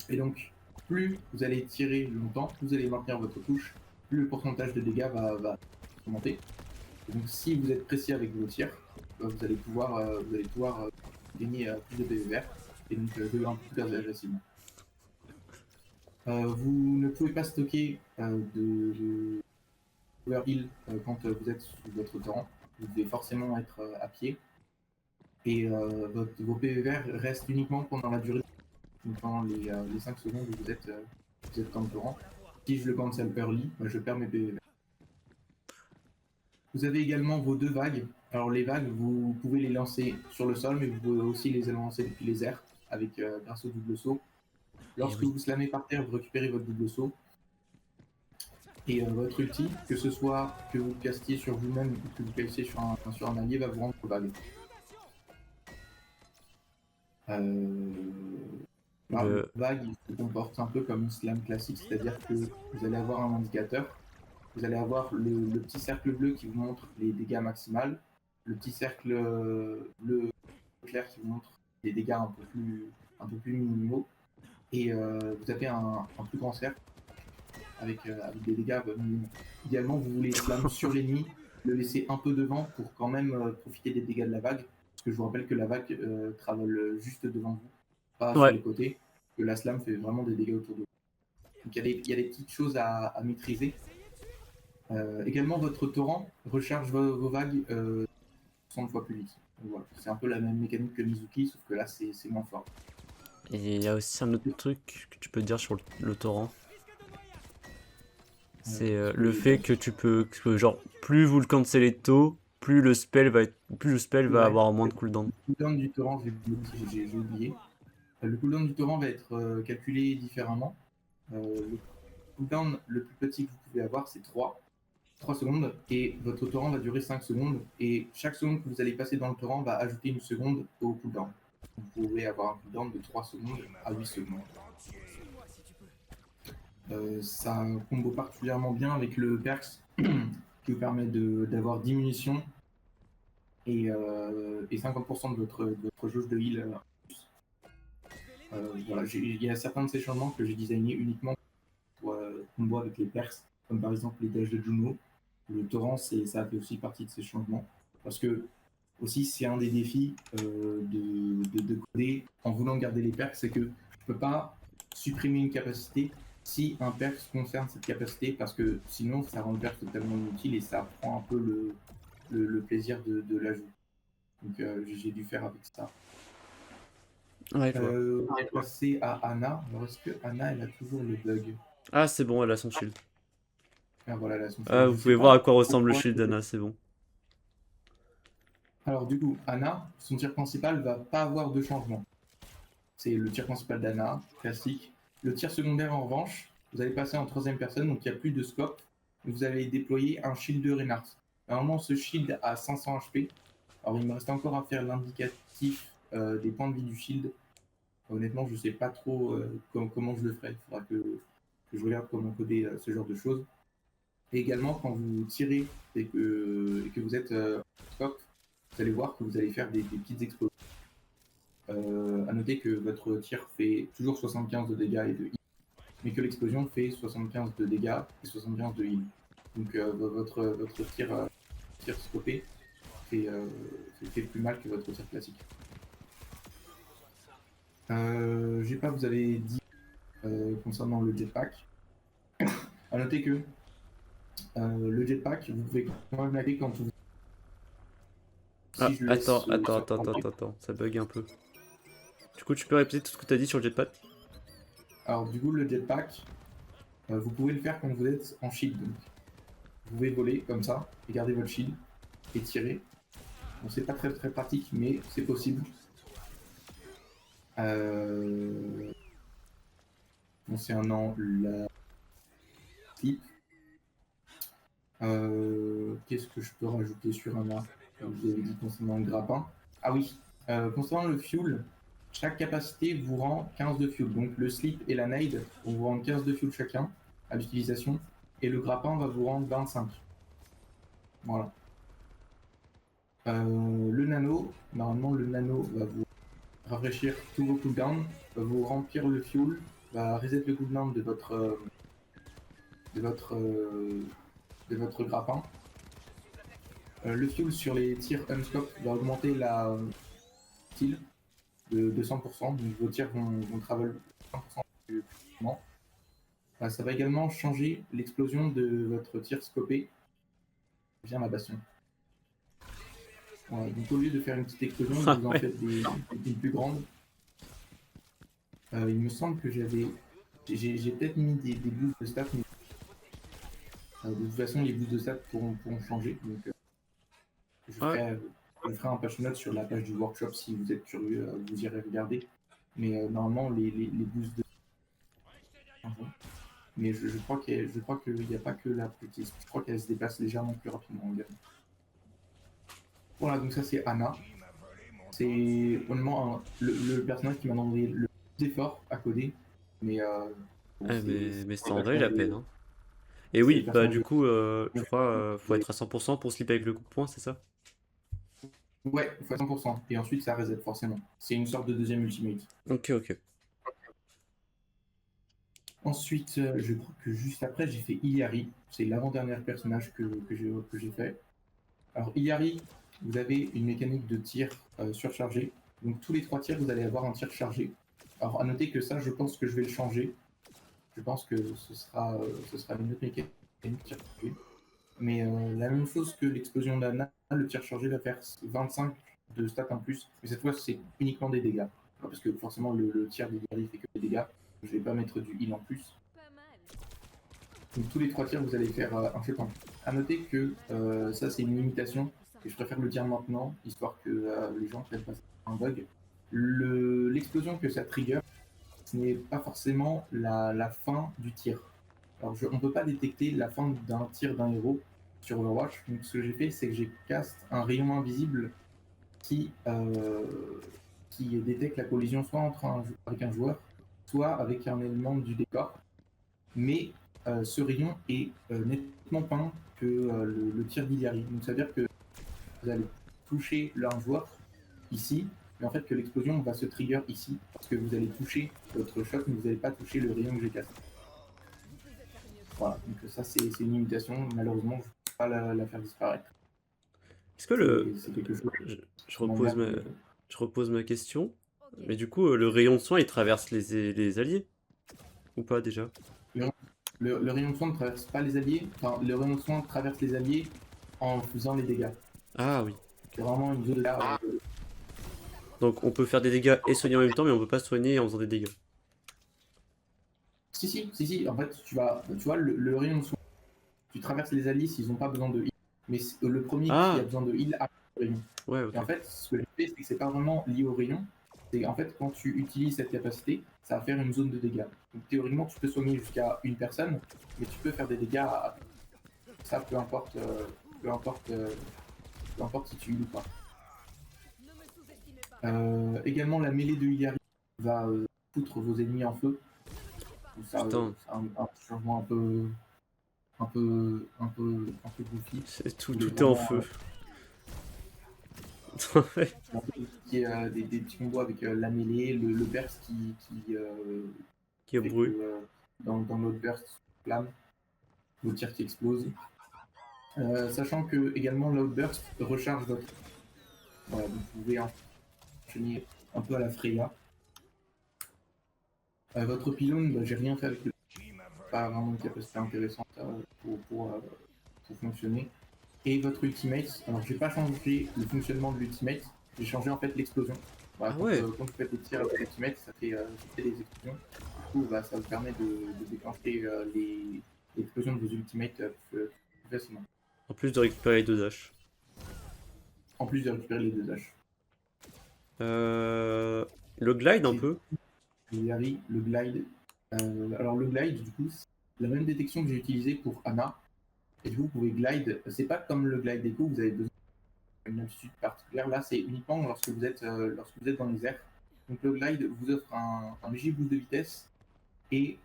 Et donc, plus vous allez tirer longtemps, plus vous allez maintenir votre touche, plus le pourcentage de dégâts va augmenter. Et donc, si vous êtes précis avec vos tirs, vous allez pouvoir gagner plus de PV verts et donc jouer un peu plus agressivement. Vous ne pouvez pas stocker de power heal quand vous êtes sous votre torrent. Vous devez forcément être à pied. Et vos PV verts restent uniquement pendant la durée, pendant les 5 secondes où vous êtes dans le torrent. Si je le cancel early, je perds mes PV verts. Vous avez également vos 2 vagues. Alors les vagues, vous pouvez les lancer sur le sol, mais vous pouvez aussi les lancer depuis les airs grâce au double saut. Lorsque vous slamez par terre, vous récupérez votre double saut. Et votre ulti, que ce soit que vous castiez sur vous-même ou que vous castiez sur un allié, va vous rendre vague. Le vague, il se comporte un peu comme une slam classique, c'est-à-dire que vous allez avoir un indicateur. Vous allez avoir le petit cercle bleu qui vous montre les dégâts maximaux, le petit cercle bleu clair qui vous montre les dégâts un peu plus minimaux, et vous avez un plus grand cercle avec des dégâts minimaux. Idéalement, vous voulez slam sur l'ennemi, le laisser un peu devant pour quand même profiter des dégâts de la vague, parce que je vous rappelle que la vague travaille juste devant vous, pas sur les côtés, que la slam fait vraiment des dégâts autour de vous. Donc il y a des petites choses à maîtriser. Également, votre torrent recharge vos vagues 60 fois plus vite. Voilà. C'est un peu la même mécanique que Mizuki, sauf que là, c'est moins fort. Et il y a aussi un autre truc que tu peux dire sur le torrent. C'est le fait que tu peux, genre, plus vous le cancellez tôt, plus le spell va avoir moins de cooldown. Le cooldown du torrent, j'ai oublié. Le cooldown du torrent va être calculé différemment. Le cooldown le plus petit que vous pouvez avoir, c'est 3 secondes, et votre torrent va durer 5 secondes, et chaque seconde que vous allez passer dans le torrent va ajouter une seconde au cooldown. Vous pouvez avoir un cooldown de 3 secondes à 8 secondes. Ça combo particulièrement bien avec le perks qui vous permet d'avoir 10 munitions et 50% de votre jauge de heal. Voilà, il y a certains de ces changements que j'ai designés uniquement pour combo avec les perks, comme par exemple les dash de Juno. Le torrent, ça fait aussi partie de ces changements. Parce que aussi, c'est un des défis de coder en voulant garder les perks, c'est que je ne peux pas supprimer une capacité si un perk concerne cette capacité, parce que sinon ça rend le perk totalement inutile et ça prend un peu le plaisir de l'ajout. Donc j'ai dû faire avec ça. Ouais, on va passer à Anna. Alors est-ce que Anna, elle a toujours le bug? Ah, c'est bon, elle a son shield. Ah, voilà, elle a son shield. Ah, vous pouvez voir à quoi ressemble le shield d'Anna, c'est bon. Alors du coup, Anna, son tir principal va pas avoir de changement. C'est le tir principal d'Anna, classique. Le tir secondaire, en revanche, vous allez passer en troisième personne, donc il n'y a plus de scope. Vous allez déployer un shield de Reinhardt. Normalement, ce shield a 500 HP. Alors, il me reste encore à faire l'indicatif des points de vie du shield. Honnêtement, je ne sais pas trop comment je le ferai. Il faudra que je regarde comment coder ce genre de choses. Et également, quand vous tirez et que vous êtes en scope, vous allez voir que vous allez faire des petites explosions. À noter que votre tir fait toujours 75 de dégâts et de heal, mais que l'explosion fait 75 de dégâts et 75 de heal. Donc votre tir scopé fait plus mal que votre tir classique. J'ai pas, vous avez dit concernant le jetpack. À noter que le jetpack, vous pouvez quand même l'appeler quand vous. Ah, je laisse, attends, ça bug un peu. Du coup, tu peux répéter tout ce que tu as dit sur le jetpack? Alors, du coup, le jetpack, vous pouvez le faire quand vous êtes en shield. Donc. Vous pouvez voler comme ça, et garder votre shield, et tirer. Bon, c'est pas très pratique, mais c'est possible. Concernant la slip, qu'est-ce que je peux rajouter sur un arc? Je vous avais dit concernant le grappin. Ah oui, concernant le fuel, chaque capacité vous rend 15 de fuel. Donc le slip et la nade vont vous rendre 15 de fuel chacun à l'utilisation. Et le grappin va vous rendre 25. Voilà. Le nano, normalement le nano va vous rafraîchir tous vos cooldowns, va vous remplir le fuel, va reset le cooldown de votre grappin. Le fuel sur les tirs unscope va augmenter la kill de 200%, donc vos tirs vont travel 100% plus rapidement. Ça va également changer l'explosion de votre tir scopé via ma bastion. Voilà, donc au lieu de faire une petite explosion, vous en faites des plus grandes. Il me semble que j'ai peut-être mis des boosts de stats, mais de toute façon les boosts de stats pourront changer. Donc je ferai un patch note sur la page du workshop si vous êtes curieux, vous irez regarder. Mais normalement les boosts de mais je crois qu'il n'y a pas que la petite, je crois qu'elle se déplace légèrement plus rapidement également. Voilà, donc ça c'est Anna. C'est honnêtement le personnage qui m'a demandé le plus d'efforts à coder. Mais mais c'est en vrai la peine. Hein. Et oui, bah du coup, je crois faut être à 100% pour slip avec le coup de poing, c'est ça? Ouais, il faut à 100%. Et ensuite ça reset forcément. C'est une sorte de deuxième ultimate. Ok. Ensuite, je crois que juste après j'ai fait Iyari. C'est l'avant-dernier personnage que j'ai fait. Alors Iyari, vous avez une mécanique de tir surchargé. Donc tous les 3 tirs, vous allez avoir un tir chargé. Alors à noter que ça, je pense que je vais le changer. Je pense que ce sera une autre mécanique de tir chargé. Mais la même chose que l'explosion d'Anna, le tir chargé va faire 25 de stats en plus. Mais cette fois, c'est uniquement des dégâts. Alors, parce que forcément, le tir d'Iyari fait que des dégâts. Je vais pas mettre du heal en plus. Donc tous les 3 tirs, vous allez faire un shot en plus. A noter que ça, c'est une limitation. Et je préfère le dire maintenant, histoire que les gens prennent pas un bug. L'explosion que ça trigger, ce n'est pas forcément la fin du tir. Alors on ne peut pas détecter la fin d'un tir d'un héros sur Overwatch. Donc ce que j'ai fait, c'est que j'ai cast un rayon invisible qui détecte la collision soit avec un joueur, soit avec un élément du décor. Mais ce rayon est nettement peint que le tir d'Iyari. Donc ça veut dire que vous allez toucher un joueur ici, mais en fait que l'explosion va se trigger ici, parce que vous allez toucher votre shot, mais vous n'allez pas toucher le rayon que j'ai cassé. Voilà, donc ça c'est une limitation, malheureusement je ne peux pas la faire disparaître. Est-ce que c'est quelque chose je repose ma question, mais du coup le rayon de soin il traverse les alliés ou pas déjà? Le rayon de soin ne traverse pas les alliés, enfin le rayon de soin traverse les alliés en faisant les dégâts. Ah oui. C'est vraiment une zone là. Donc on peut faire des dégâts et soigner en même temps, mais on peut pas soigner en faisant des dégâts. Si, en fait, tu vois, le rayon de soin, tu traverses les alliés s'ils n'ont pas besoin de heal. Mais le premier qui a besoin de heal a le rayon. Ouais, ok. Et en fait, ce que j'ai fait, c'est que c'est pas vraiment lié au rayon, C'est en fait quand tu utilises cette capacité, ça va faire une zone de dégâts. Donc théoriquement, tu peux soigner jusqu'à une personne, mais tu peux faire des dégâts à ça, peu importe, peu importe si tu heals ou pas. Également, la mêlée de Hilary va foutre vos ennemis en feu. Donc ça, Putain. c'est un changement un peu goofy. Tout, Il est tout est en vraiment, feu. Ouais. des petits combos avec la mêlée, le burst Qui est fait brûlé. que dans l'autre burst, flamme, vos tirs qui explosent. Sachant que également l'outburst recharge votre. Voilà, donc vous pouvez enchaîner un peu à la Freya. Votre pylône, bah, j'ai rien fait avec le. Pas vraiment une capacité intéressante pour fonctionner. Et votre ultimate, alors j'ai pas changé le fonctionnement de l'ultimate, j'ai changé en fait l'explosion. Voilà, Ah ouais. quand vous faites des tirs avec l'ultimate, ça fait des explosions. Du coup, bah, ça vous permet de déclencher les explosions de vos ultimates plus facilement. En plus de récupérer les 2 dash. En plus de récupérer les deux dash. Le glide un C'est- peu. Le Yari, le glide. Alors le glide, du coup, c'est la même détection que j'ai utilisée pour Anna. Et du coup, vous pouvez glide. C'est pas comme le glide Echo, vous avez besoin d'une aptitude particulière. Là, c'est uniquement lorsque vous êtes dans les airs. Donc le glide vous offre un léger boost de vitesse et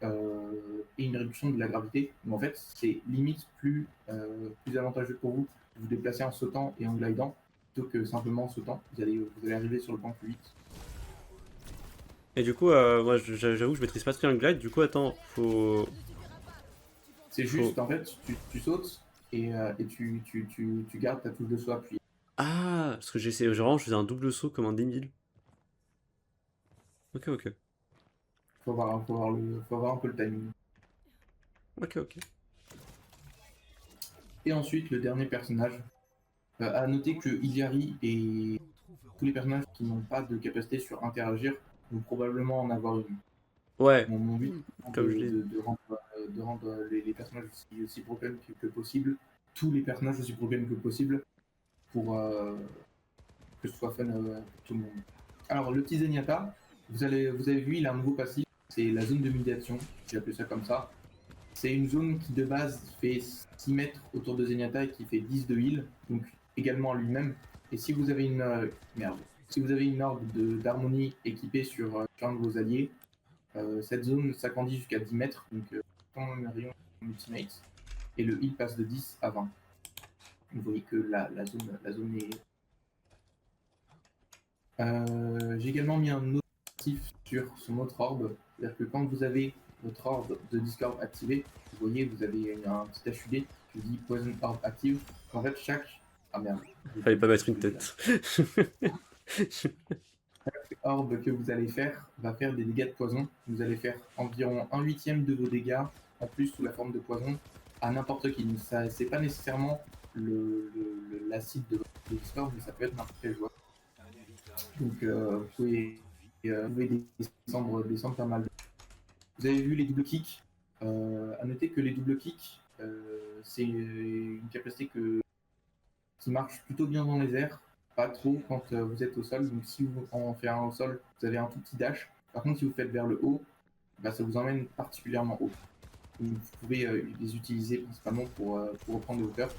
une réduction de la gravité. Donc en fait, c'est limite plus avantageux pour vous de vous déplacer en sautant et en glidant plutôt que simplement en sautant. Vous allez arriver sur le point plus vite. Et du coup, moi j'avoue que je maîtrise pas très bien le glide. Du coup, attends, faut. C'est faut... juste, en fait, tu sautes et tu gardes ta touche de saut appuyée. Ah, parce que j'essaie, genre, je faisais un double saut comme un débile. Ok, ok. Faut avoir un peu le timing. Ok, ok. Et ensuite, le dernier personnage. À noter que Iliari et tous les personnages qui n'ont pas de capacité sur interagir vont probablement en avoir une. Ouais, Mon but, c'est comme je l'ai. de rendre les personnages aussi broken que possible, tous les personnages aussi broken que possible, pour que ce soit fun pour tout le monde. Alors, le petit Zenyatta, vous avez vu, il a un nouveau passif, c'est la zone de médiation, j'ai appelé ça comme ça. C'est une zone qui de base fait 6 mètres autour de Zenyatta et qui fait 10 de heal, donc également à lui-même. Et si vous avez si vous avez une orbe d'harmonie équipée sur un de vos alliés, cette zone s'agrandit jusqu'à 10 mètres, donc comme un rayon ultimate, et le heal passe de 10 à 20. Vous voyez que la zone est. J'ai également mis un autre actif sur son autre orbe, c'est-à-dire que quand vous avez votre orbe de Discord activé, vous voyez, vous avez un petit HUD qui dit Poison Orb Active. En fait, chaque. Ah merde. Fallait pas mettre une tête. Orbe que vous allez faire va faire des dégâts de poison. Vous allez faire environ 1/8 de vos dégâts en plus sous la forme de poison à n'importe qui. Donc ça, c'est pas nécessairement l'acide de votre Discord, mais ça peut être n'importe quel joueur. Donc vous pouvez descendre pas mal. Vous avez vu les double kicks. À noter que les double kicks, c'est une capacité qui marche plutôt bien dans les airs, pas trop quand vous êtes au sol. Donc si vous en faites un au sol, vous avez un tout petit dash. Par contre, si vous faites vers le haut, bah, ça vous emmène particulièrement haut. Donc, vous pouvez les utiliser principalement pour reprendre de hauteur.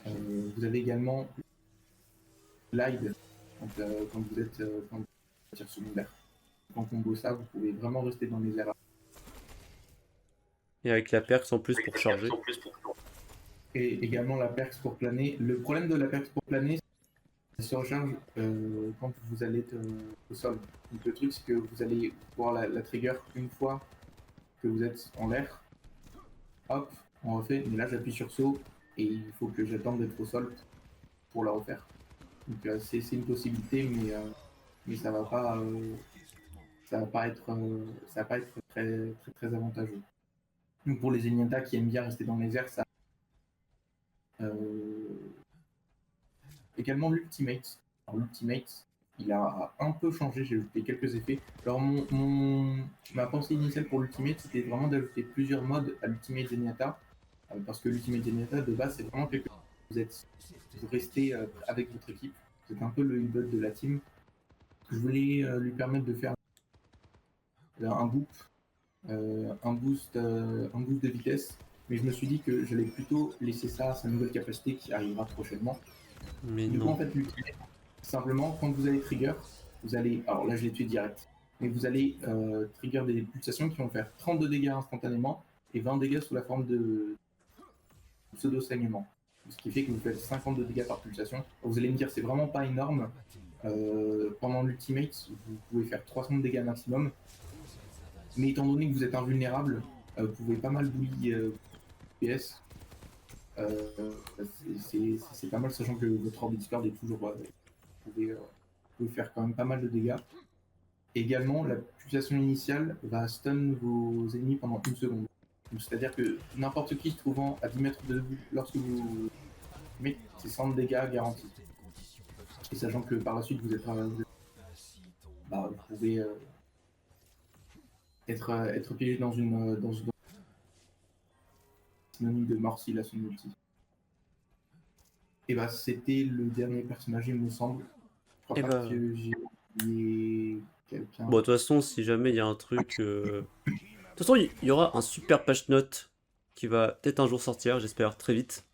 Vous avez également glide quand vous êtes tir secondaire. En combo ça, vous pouvez vraiment rester dans les airs. Et avec la perks en plus pour charger. Et également la perks pour planer. Le problème de la perks pour planer, elle se recharge quand vous allez être au sol. Donc le truc c'est que vous allez pouvoir la trigger une fois que vous êtes en l'air. Hop, on refait, mais là j'appuie sur saut et il faut que j'attende d'être au sol pour la refaire. Donc c'est une possibilité, mais ça va pas être très avantageux. Donc pour les Zenyatta qui aiment bien rester dans les airs, ça également l'ultimate. Alors l'ultimate, il a un peu changé, j'ai ajouté quelques effets. Alors ma pensée initiale pour l'ultimate, c'était vraiment d'ajouter plusieurs modes à l'ultimate Zenyatta, parce que l'ultimate Zenyatta de base c'est vraiment quelque chose. Vous restez avec votre équipe, c'est un peu le e-bot de la team. Je voulais lui permettre de faire un boop, un boost de vitesse, mais je me suis dit que j'allais plutôt laisser ça à sa nouvelle capacité qui arrivera prochainement. Mais Du coup, en non. fait, simplement, quand vous allez trigger, vous allez, alors là je l'ai tué direct, mais vous allez trigger des pulsations qui vont faire 32 dégâts instantanément et 20 dégâts sous la forme de pseudo-saignement. Ce qui fait que vous faites 52 dégâts par pulsation. Vous allez me dire, c'est vraiment pas énorme. Pendant l'ultimate, vous pouvez faire 300 de dégâts maximum. Mais étant donné que vous êtes invulnérable, vous pouvez pas mal bully PS. C'est pas mal, sachant que votre orbe Discord est toujours bas. Vous pouvez faire quand même pas mal de dégâts. Également, la pulsation initiale va stun vos ennemis pendant 1 seconde. C'est-à-dire que n'importe qui se trouvant à 10 mètres de vue lorsque vous mettez, c'est 100 de dégâts garantis. Et sachant que par la suite vous pouvez être piégé dans une synonyme de mort s'il a son ulti. Et c'était le dernier personnage, il me semble. Je crois pas que j'ai oublié quelqu'un. Bon, de toute façon, si jamais il y a un truc... De toute façon, il y aura un super patch note qui va peut-être un jour sortir, j'espère, très vite.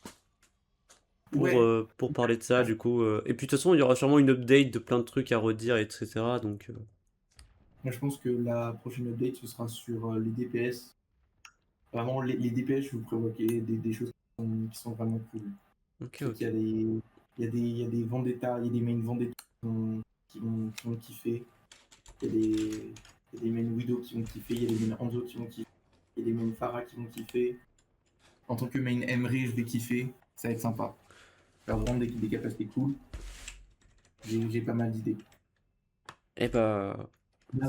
Pour parler de ça, du coup. Et puis, de toute façon, il y aura sûrement une update de plein de trucs à redire, etc. Donc... Moi, je pense que la prochaine update, ce sera sur les DPS. Vraiment, les DPS, je vous prévois des choses qui sont vraiment cool. Ok. Il y a des Vendetta, il y a des main Vendetta qui vont kiffer. Il y a des main Widow qui vont kiffer, il y a des main Hanzo qui vont kiffer, il y a des main Pharah qui vont kiffer. En tant que main Emery, je vais kiffer, ça va être sympa. Ça va vraiment des capacités cool. J'ai pas mal d'idées. Et bah...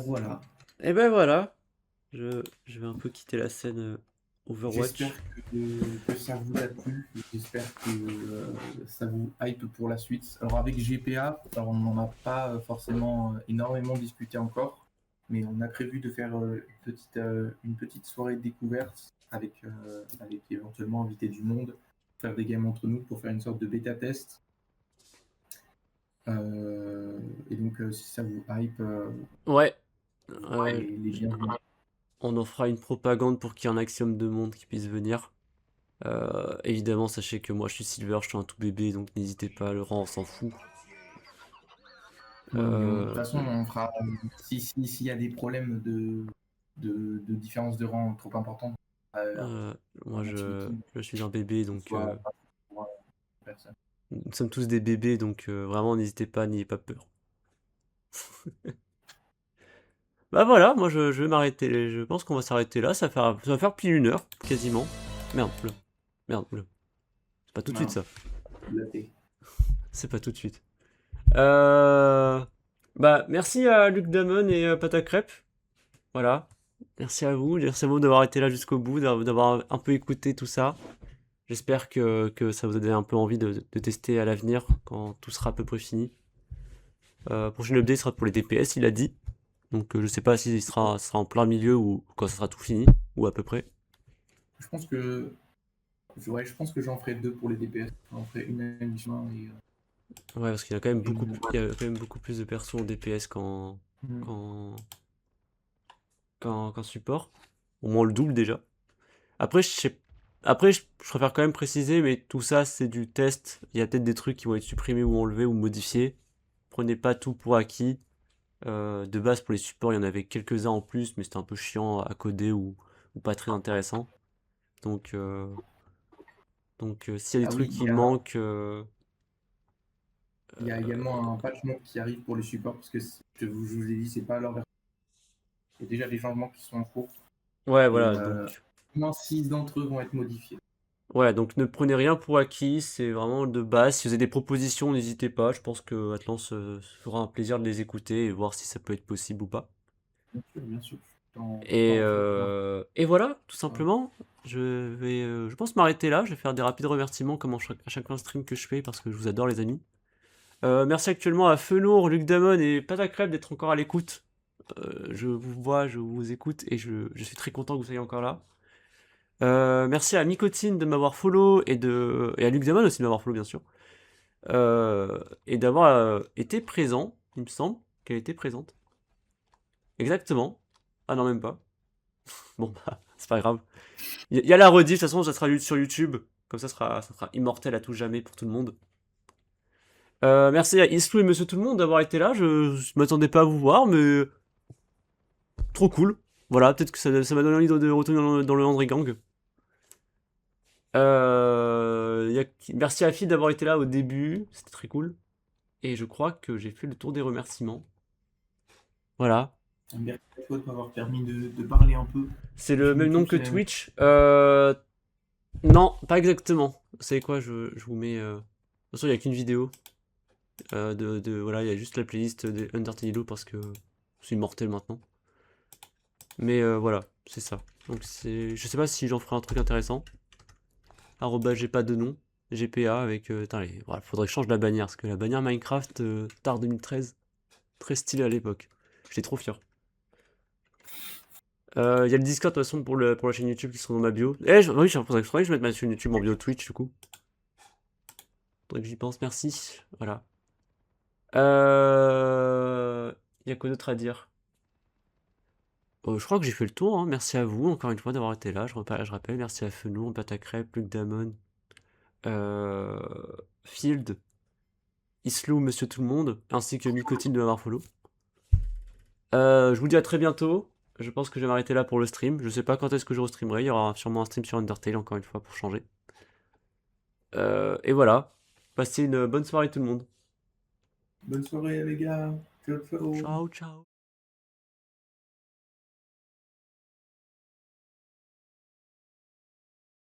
Voilà. Et ben voilà. Je vais un peu quitter la scène Overwatch. J'espère que ça vous a plu. J'espère que ça vous hype pour la suite. Alors avec GPA, on n'en a pas forcément énormément discuté encore, mais on a prévu de faire une petite soirée de découverte avec éventuellement inviter du monde, faire des games entre nous pour faire une sorte de bêta test. Et donc si ça vous hype, Ouais. les bienvenus. On en fera une propagande pour qu'il y ait un maximum de monde qui puisse venir. Évidemment, sachez que moi je suis Silver, je suis un tout bébé, donc n'hésitez pas, le rang on s'en fout. De toute façon, on fera. S'il y a des problèmes de différence de rang trop importantes, moi je suis un bébé, donc personne. nous sommes tous des bébés, donc vraiment n'hésitez pas, n'ayez pas peur. Bah voilà, moi je vais m'arrêter, je pense qu'on va s'arrêter là, ça va faire plus d'une heure, quasiment. Merde, oula. Merde, oula. C'est pas tout de suite ça. C'est pas tout de suite. Bah merci à Luc Damon et Pata Crêpe. Voilà. Merci à vous d'avoir été là jusqu'au bout, d'avoir un peu écouté tout ça. J'espère que ça vous a donné un peu envie de tester à l'avenir quand tout sera à peu près fini. Prochaine update sera pour les DPS, il a dit. Donc je sais pas s'il sera en plein milieu ou quand ça sera tout fini, ou à peu près. Je pense que j'en ferai 2 pour les DPS. J'en ferai une à mi-chemin et. Ouais, parce qu'il y a quand même beaucoup plus de persos en DPS qu'en support. Au moins le double déjà. Après, je préfère quand même préciser, mais tout ça c'est du test. Il y a peut-être des trucs qui vont être supprimés ou enlevés ou modifiés. Prenez pas tout pour acquis. De base pour les supports, il y en avait quelques-uns en plus, mais c'était un peu chiant à coder ou pas très intéressant. Donc s'il y a des trucs qui manquent... Il y a également un patch note qui arrive pour les supports, parce que je vous l'ai dit, c'est pas leur version. Il y a déjà des changements qui sont en cours. Ouais, voilà. Donc 6 d'entre eux vont être modifiés. Ouais, donc ne prenez rien pour acquis, c'est vraiment de base. Si vous avez des propositions, n'hésitez pas. Je pense que Atlan se fera un plaisir de les écouter et voir si ça peut être possible ou pas. Bien sûr. Et voilà, tout simplement. Je pense m'arrêter là. Je vais faire des rapides remerciements comme à chaque stream que je fais parce que je vous adore, les amis. Merci actuellement à Fenour, Luc Damon et Patacrep d'être encore à l'écoute. Je vous vois, je vous écoute et je suis très content que vous soyez encore là. Merci à Nicotine de m'avoir follow et à Luc Damon aussi de m'avoir follow, bien sûr. et d'avoir été présent, il me semble qu'elle était présente. Exactement. Ah non, même pas. Bon, bah, c'est pas grave. Il y a la rediff, de toute façon, ça sera sur YouTube. Comme ça sera immortel à tout jamais pour tout le monde. Merci à Islou et Monsieur Tout le Monde d'avoir été là. Je m'attendais pas à vous voir, mais trop cool. Voilà, peut-être que ça m'a donné envie de retourner dans le André Gang. Merci à Phil d'avoir été là au début, c'était très cool. Et je crois que j'ai fait le tour des remerciements. Voilà. Merci à toi de m'avoir permis de parler un peu. C'est le même nom que C'est- Twitch. Non, pas exactement. Vous savez quoi, je vous mets. De toute façon, il n'y a qu'une vidéo. Voilà, il y a juste la playlist des Undertale Yellow parce que c'est immortel maintenant. Mais voilà, c'est ça. Donc je sais pas si j'en ferai un truc intéressant. J'ai pas de nom. GPA avec. Voilà, faudrait que je change la bannière parce que la bannière Minecraft tard 2013, très stylée à l'époque. J'étais trop fier. Il y a le Discord de toute façon pour la chaîne YouTube qui sont dans ma bio. Oui, faudrait que je mette ma chaîne YouTube en bio Twitch du coup. Faudrait que j'y pense, merci. Voilà. Il y a quoi d'autre à dire? Je crois que j'ai fait le tour, hein. Merci à vous encore une fois d'avoir été là. Je rappelle, merci à Fenou, Pâte à crêpes, Luc Damon, Field, Islou, Monsieur Tout le Monde, ainsi que Micotine de m'avoir follow. Je vous dis à très bientôt. Je pense que je vais m'arrêter là pour le stream. Je sais pas quand est-ce que je restreamerai. Il y aura sûrement un stream sur Undertale encore une fois pour changer. Et voilà. Passez une bonne soirée tout le monde. Bonne soirée les gars. Ciao, ciao. Ciao, ciao.